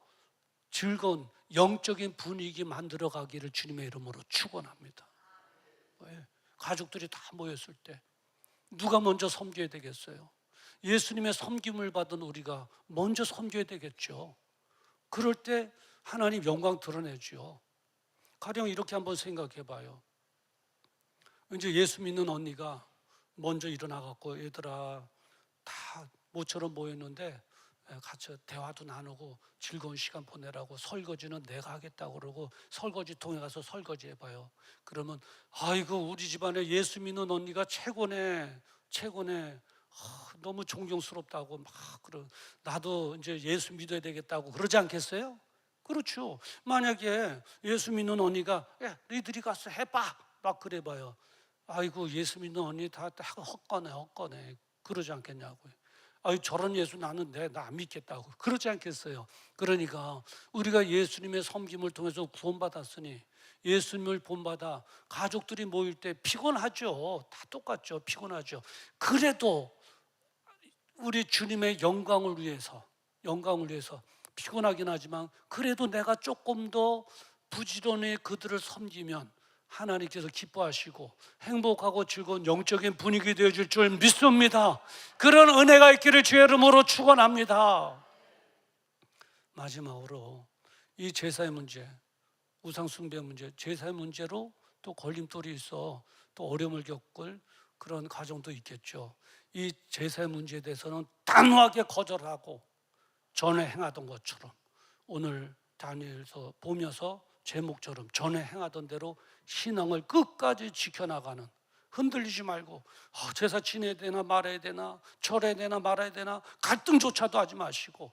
즐거운 영적인 분위기 만들어 가기를 주님의 이름으로 축원합니다. 왜? 가족들이 다 모였을 때 누가 먼저 섬겨야 되겠어요? 예수님의 섬김을 받은 우리가 먼저 섬겨야 되겠죠. 그럴 때 하나님 영광 드러내죠. 가령 이렇게 한번 생각해 봐요. 이제 예수 믿는 언니가 먼저 일어나갖고 얘들아 다 모처럼 모였는데 같이 대화도 나누고 즐거운 시간 보내라고 설거지는 내가 하겠다고 그러고 설거지통에 가서 설거지 해봐요. 그러면 아이고 우리 집안에 예수 믿는 언니가 최고네. 너무 존경스럽다고 막 나도 이제 예수 믿어야 되겠다고 그러지 않겠어요? 그렇죠. 만약에 예수 믿는 언니가 야 너희들이 가서 해봐 막 그래봐요. 아이고 예수 믿는 언니 다 헛거네 그러지 않겠냐고요. 아유, 저런 예수 나는 나 안 믿겠다고 그러지 않겠어요? 그러니까 우리가 예수님의 섬김을 통해서 구원받았으니 예수님을 본받아 가족들이 모일 때 피곤하죠. 다 똑같죠. 피곤하죠. 그래도 우리 주님의 영광을 위해서 피곤하긴 하지만 그래도 내가 조금 더 부지런히 그들을 섬기면 하나님께서 기뻐하시고 행복하고 즐거운 영적인 분위기 되어줄 줄 믿습니다. 그런 은혜가 있기를 주의 이름으로 축원합니다. 마지막으로 이 제사의 문제, 우상 숭배 문제, 제사의 문제로 또 걸림돌이 있어 또 어려움을 겪을 그런 가정도 있겠죠. 이 제사의 문제에 대해서는 단호하게 거절하고 전에 행하던 것처럼 오늘 다니엘서 보면서 제목처럼 전에 행하던 대로 신앙을 끝까지 지켜나가는, 흔들리지 말고 제사 지내야 되나 말아야 되나, 절해야 되나 말아야 되나 갈등조차도 하지 마시고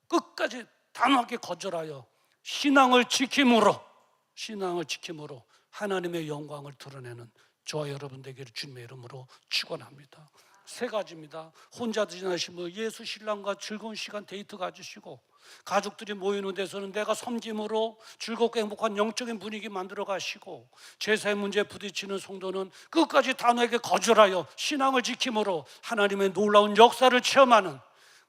끝까지 단호하게 거절하여 신앙을 지킴으로 하나님의 영광을 드러내는 저와 여러분 되기를 주님의 이름으로 축원합니다. 세 가지입니다. 혼자 지내시면 예수 신랑과 즐거운 시간 데이트 가지시고, 가족들이 모이는 데서는 내가 섬김으로 즐겁고 행복한 영적인 분위기 만들어 가시고, 제사의 문제에 부딪히는 성도는 끝까지 단호하게 거절하여 신앙을 지킴으로 하나님의 놀라운 역사를 체험하는,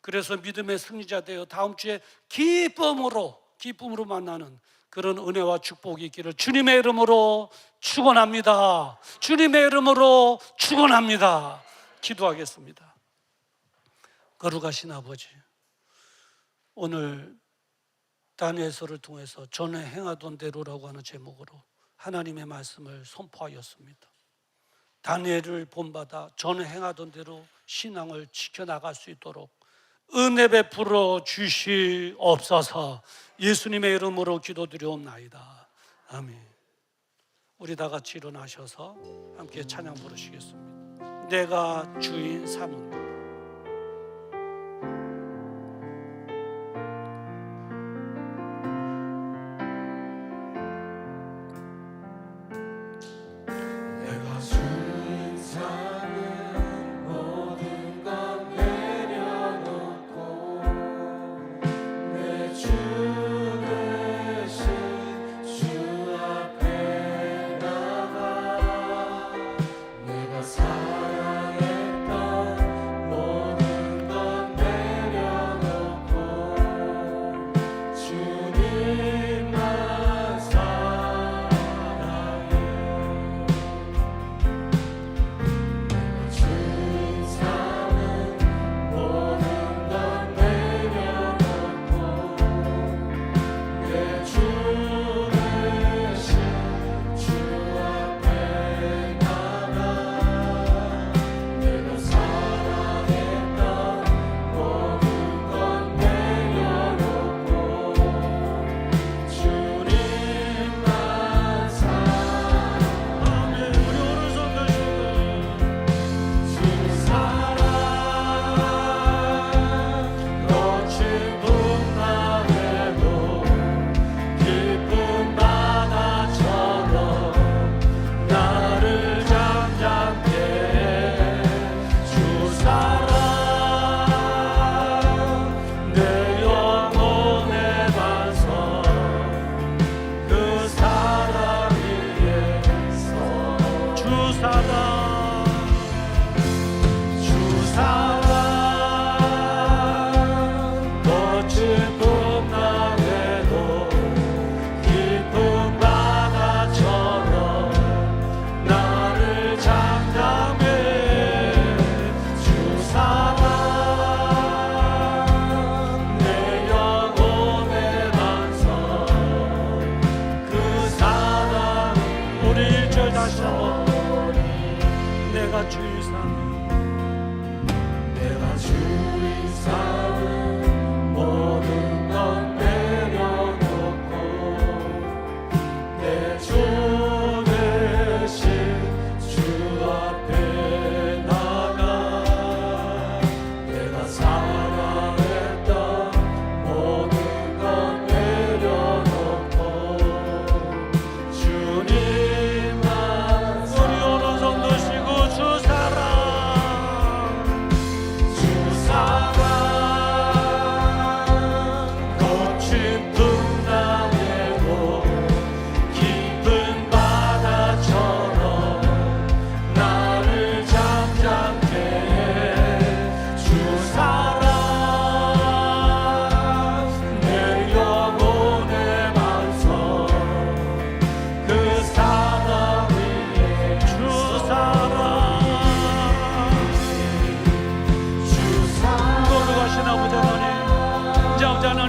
그래서 믿음의 승리자 되어 다음 주에 기쁨으로 만나는 그런 은혜와 축복이 있기를 주님의 이름으로 축원합니다. 주님의 이름으로 축원합니다. 기도하겠습니다. 거룩하신 아버지, 오늘 다니엘서를 통해서 전에 행하던 대로라고 하는 제목으로 하나님의 말씀을 선포하였습니다. 다니엘을 본받아 전에 행하던 대로 신앙을 지켜나갈 수 있도록 은혜 베풀어 주시옵소서. 예수님의 이름으로 기도드리옵나이다. 아멘. 우리 다 같이 일어나셔서 함께 찬양 부르시겠습니다. 내가 주인 삼은 내가 주인 삼은 모든 것 내려놓고 내 주 대신 주 앞에 나가 내가 사랑했던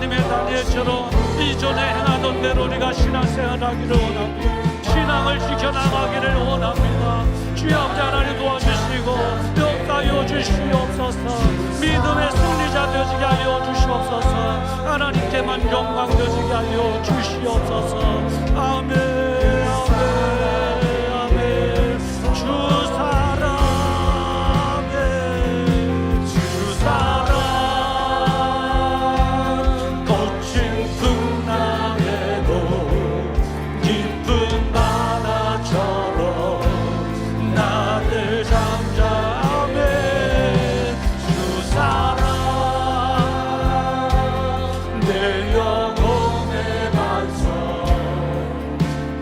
하나님의 다니엘처럼 이전에 행하던 대로 우리가 신앙생활하기를 원합니다. 신앙을 지켜나가기를 원합니다. 주여 아버지 하나님 도와주시고 역사하여 주시옵소서. 믿음의 승리자 되어지게 하여 주시옵소서. 하나님께만 영광 되어지게 하여 주시옵소서. 아멘 아멘 아멘. 주 사랑해 주 사랑 거친 풍랑에도 깊은 바다처럼 나를 잠잠해 주 사랑 내 영혼의 반석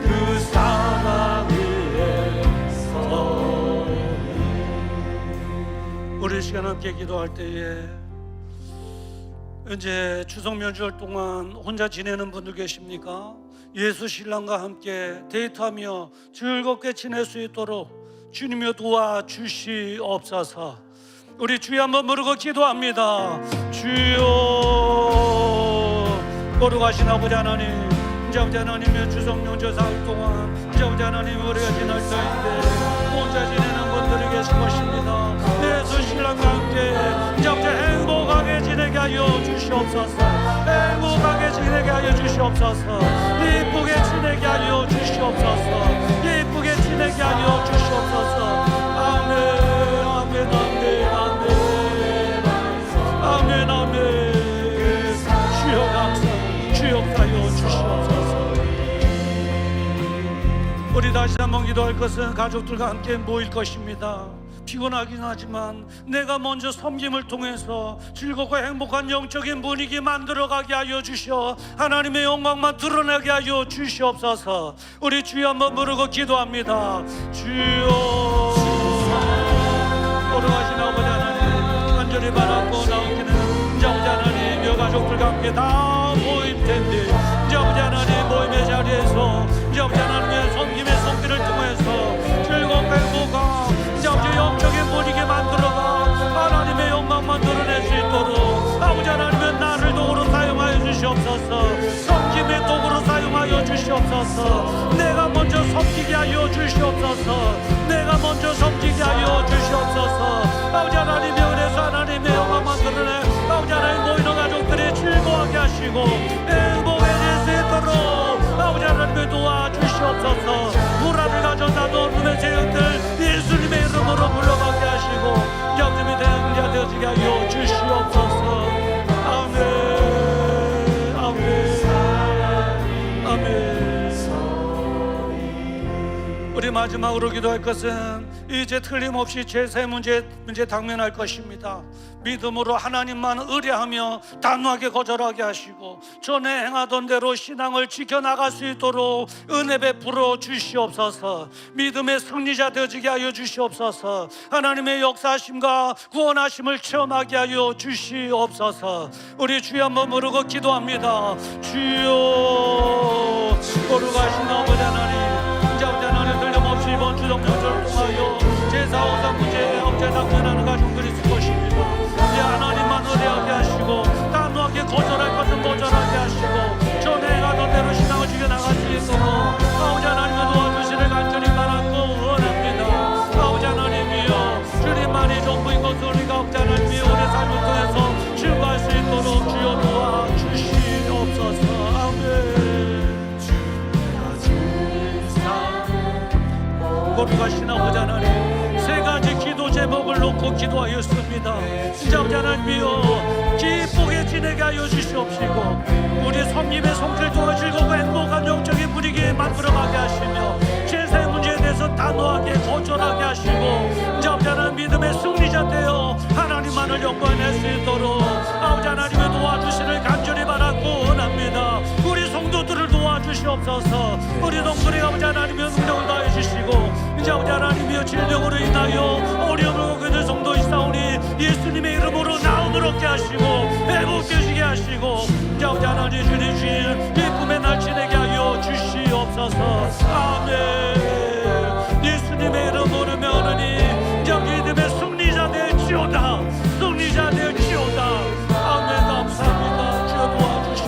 그 사랑 위에 서리. 우리 시간 함께 기도할 때에 이제 추석 명절 동안 혼자 지내는 분들 계십니까? 예수 신랑과 함께 데이트하며 즐겁게 지낼 수 있도록 주님여 도와주시옵소서. 우리 주여 한번 부르고 기도합니다. 주여. 거룩하신 아버지 하나님, 이제 아버지 하나님의 추석 명절 사흘 동안 이제 아버지 하나님 우리가 지낼 때인데 혼자 지내는 분들이 계실 것입니다. 예수 신랑과 함께 이제 아버지 행복하게 지내게 하여 주시옵소서. 행복하게 지내게 하여 주시옵소서. 이쁘게 지내게 하여 주시옵소서. 이쁘게 지내게 하여 주시옵소서. 아멘 아멘 아멘 아멘 아멘 아멘. 주여 감사 주역하여 주시옵소서. 우리 다시 한번 기도할 것은 가족들과 함께 모일 것입니다. 피곤하긴 하지만 내가 먼저 섬김을 통해서 즐겁고 행복한 영적인 분위기 만들어가게 하여 주시어 하나님의 영광만 드러나게 하여 주시옵소서. 우리 주여 한번 부르고 기도합니다. 주여. 거룩하신 아버지 하나님, 간절히 바라고 나오기는 이제 아버지 하나님 여 가족들과 함께 다 모일 텐데 이제 아버지 하나님 모임의 자리에서 이제 아버지 하나님의 섬김의 손길을 통해서 즐겁고 행복한 이제 아버지 영적인 분위기 만들어가 하나님의 영광만 드러낼 수 있도록 아버지 하나님은 나를 도구로 사용하여 주시옵소서. 섬김의 도구로 사용하여 주시옵소서. 내가 먼저 섬기게 하여 주시옵소서. 내가 먼저 섬기게 하여 주시옵소서. 아버지 하나님의 은혜서 하나님의 영광만 드러내 아버지 하나님 모이는 가족들이 즐거워하게 하시고 행복해질 수 있도록 아버지 하나님의 도와주시옵소서. 불안을 가져다도 눈의 제형들 예수님의 이름으로 불러가게 하시고 영접이 대응자 되어지게 하여 주시옵소서. 아멘 아멘 아멘. 우리 마지막으로 기도할 것은 이제 틀림없이 제세 문제 당면할 것입니다. 믿음으로 하나님만 의뢰하며 단호하게 거절하게 하시고 전에 행하던 대로 신앙을 지켜나갈 수 있도록 은혜 베풀어 주시옵소서. 믿음의 승리자 되어지게 하여 주시옵소서. 하나님의 역사하심과 구원하심을 체험하게 하여 주시옵소서. 우리 주여 한번 부르고 기도합니다. 주여. 거룩하신 아버지 하나님, 이제 아버지 하나님 틀림없이 이번 추석 명절을 통하여 제사 우상 문제에 억제 당면하는 가족들이 있을 것입니다. 이제 하나님만 의뢰하게 하시고 단호하게 거절할 것은 거절하게 하시고 전에 가던 대로 신앙을 지켜나갈 수 있도록 아버지 하나님의 도와주시를 간절히 바라고 원합니다. 아버지 하나님이여, 주님만이 전부인 것을 우리가 아버지 하나님의 오래 삶을 통해서 증거할 수 있도록 주여 도와주시옵소서. 아멘. 거룩하신 아버지 하나님, 세 가지 기도 제목을 놓고 기도하였습니다. 진짜 아버지 하나님이여, 기쁘게 지내게 하여 주시옵시고 우리 섬김의 손길 통해 즐겁고 행복한 영적인 분위기 만들어가게 하시며 제세 문제에 대해서 단호하게 거절하게 하시고 이제 아버지 하나님 믿음의 승리자 되어 하나님만을 영광할 수 있도록 아버지 하나님의 도와주시를 간절히 바라고 원합니다. 우리 성도들을 도와주시옵소서. 우리 성도들이 아버지 하나님의 능력을 다해 주시고 이제 아버지 하나님이여, 질병으로 인하여 어려움을 겪고 있는 성도 있사오니 예수님의 이름으로 나음을 얻게 하시고 회복되시게 하시고 이제 아버지 하나님 주님 주일 기쁨의 날 지내게 하여 주시옵소서. 아멘. 예수님의 이름으로 명하노니 이제 아버지 믿음의 승리자 될지어다. 승리자 될지어다. 아멘. 감사합니다. 주여 도와주시옵소서.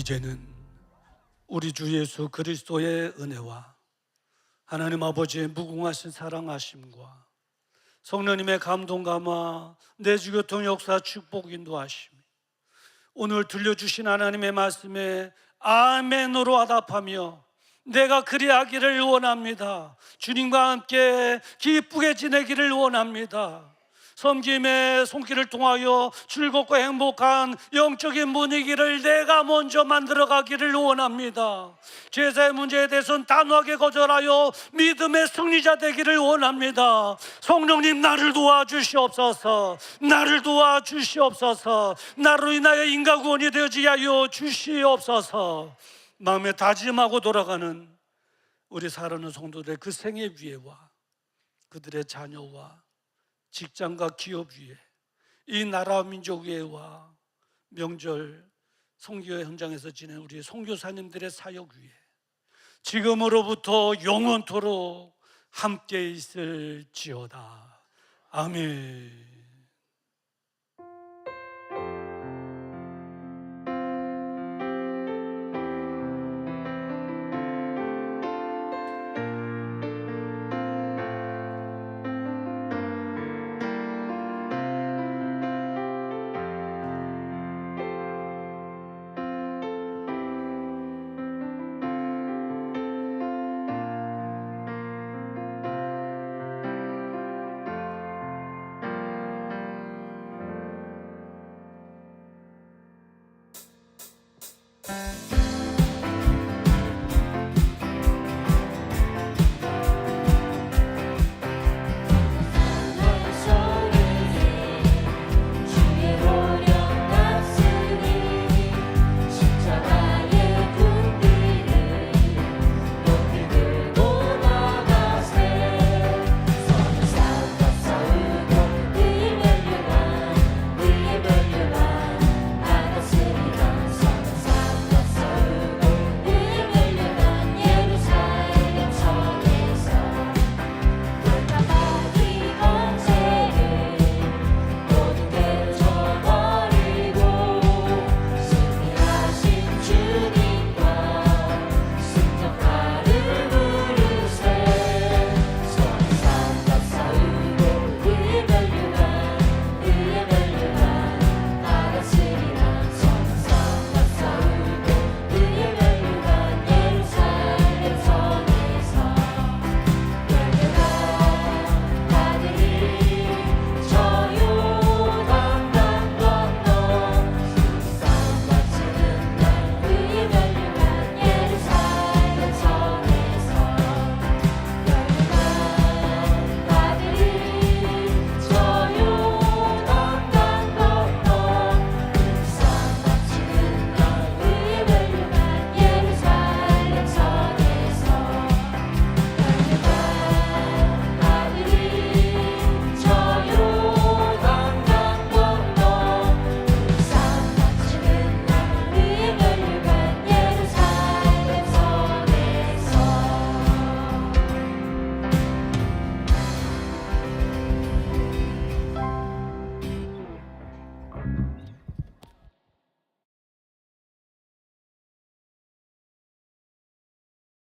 이제는 우리 주 예수 그리스도의 은혜와 하나님 아버지의 무궁하신 사랑하심과 성령님의 감동 감화 내주교통 역사 축복 인도하심, 오늘 들려주신 하나님의 말씀에 아멘으로 화답하며 내가 그리하기를 원합니다. 주님과 함께 기쁘게 지내기를 원합니다. 섬김의 손길을 통하여 즐겁고 행복한 영적인 분위기를 내가 먼저 만들어가기를 원합니다. 제사의 문제에 대해서는 단호하게 거절하여 믿음의 승리자 되기를 원합니다. 성령님, 나를 도와주시옵소서. 나를 도와주시옵소서. 나로 인하여 인간 구원이 되어지게 하여 주시옵소서. 마음에 다짐하고 돌아가는 우리 사랑하는 성도들의 그 생애 위에와 그들의 자녀와 직장과 기업 위에, 이 나라 민족 위에와 명절 선교 현장에서 지낸 우리 선교사님들의 사역 위에 지금으로부터 영원토록 함께 있을지어다. 아멘.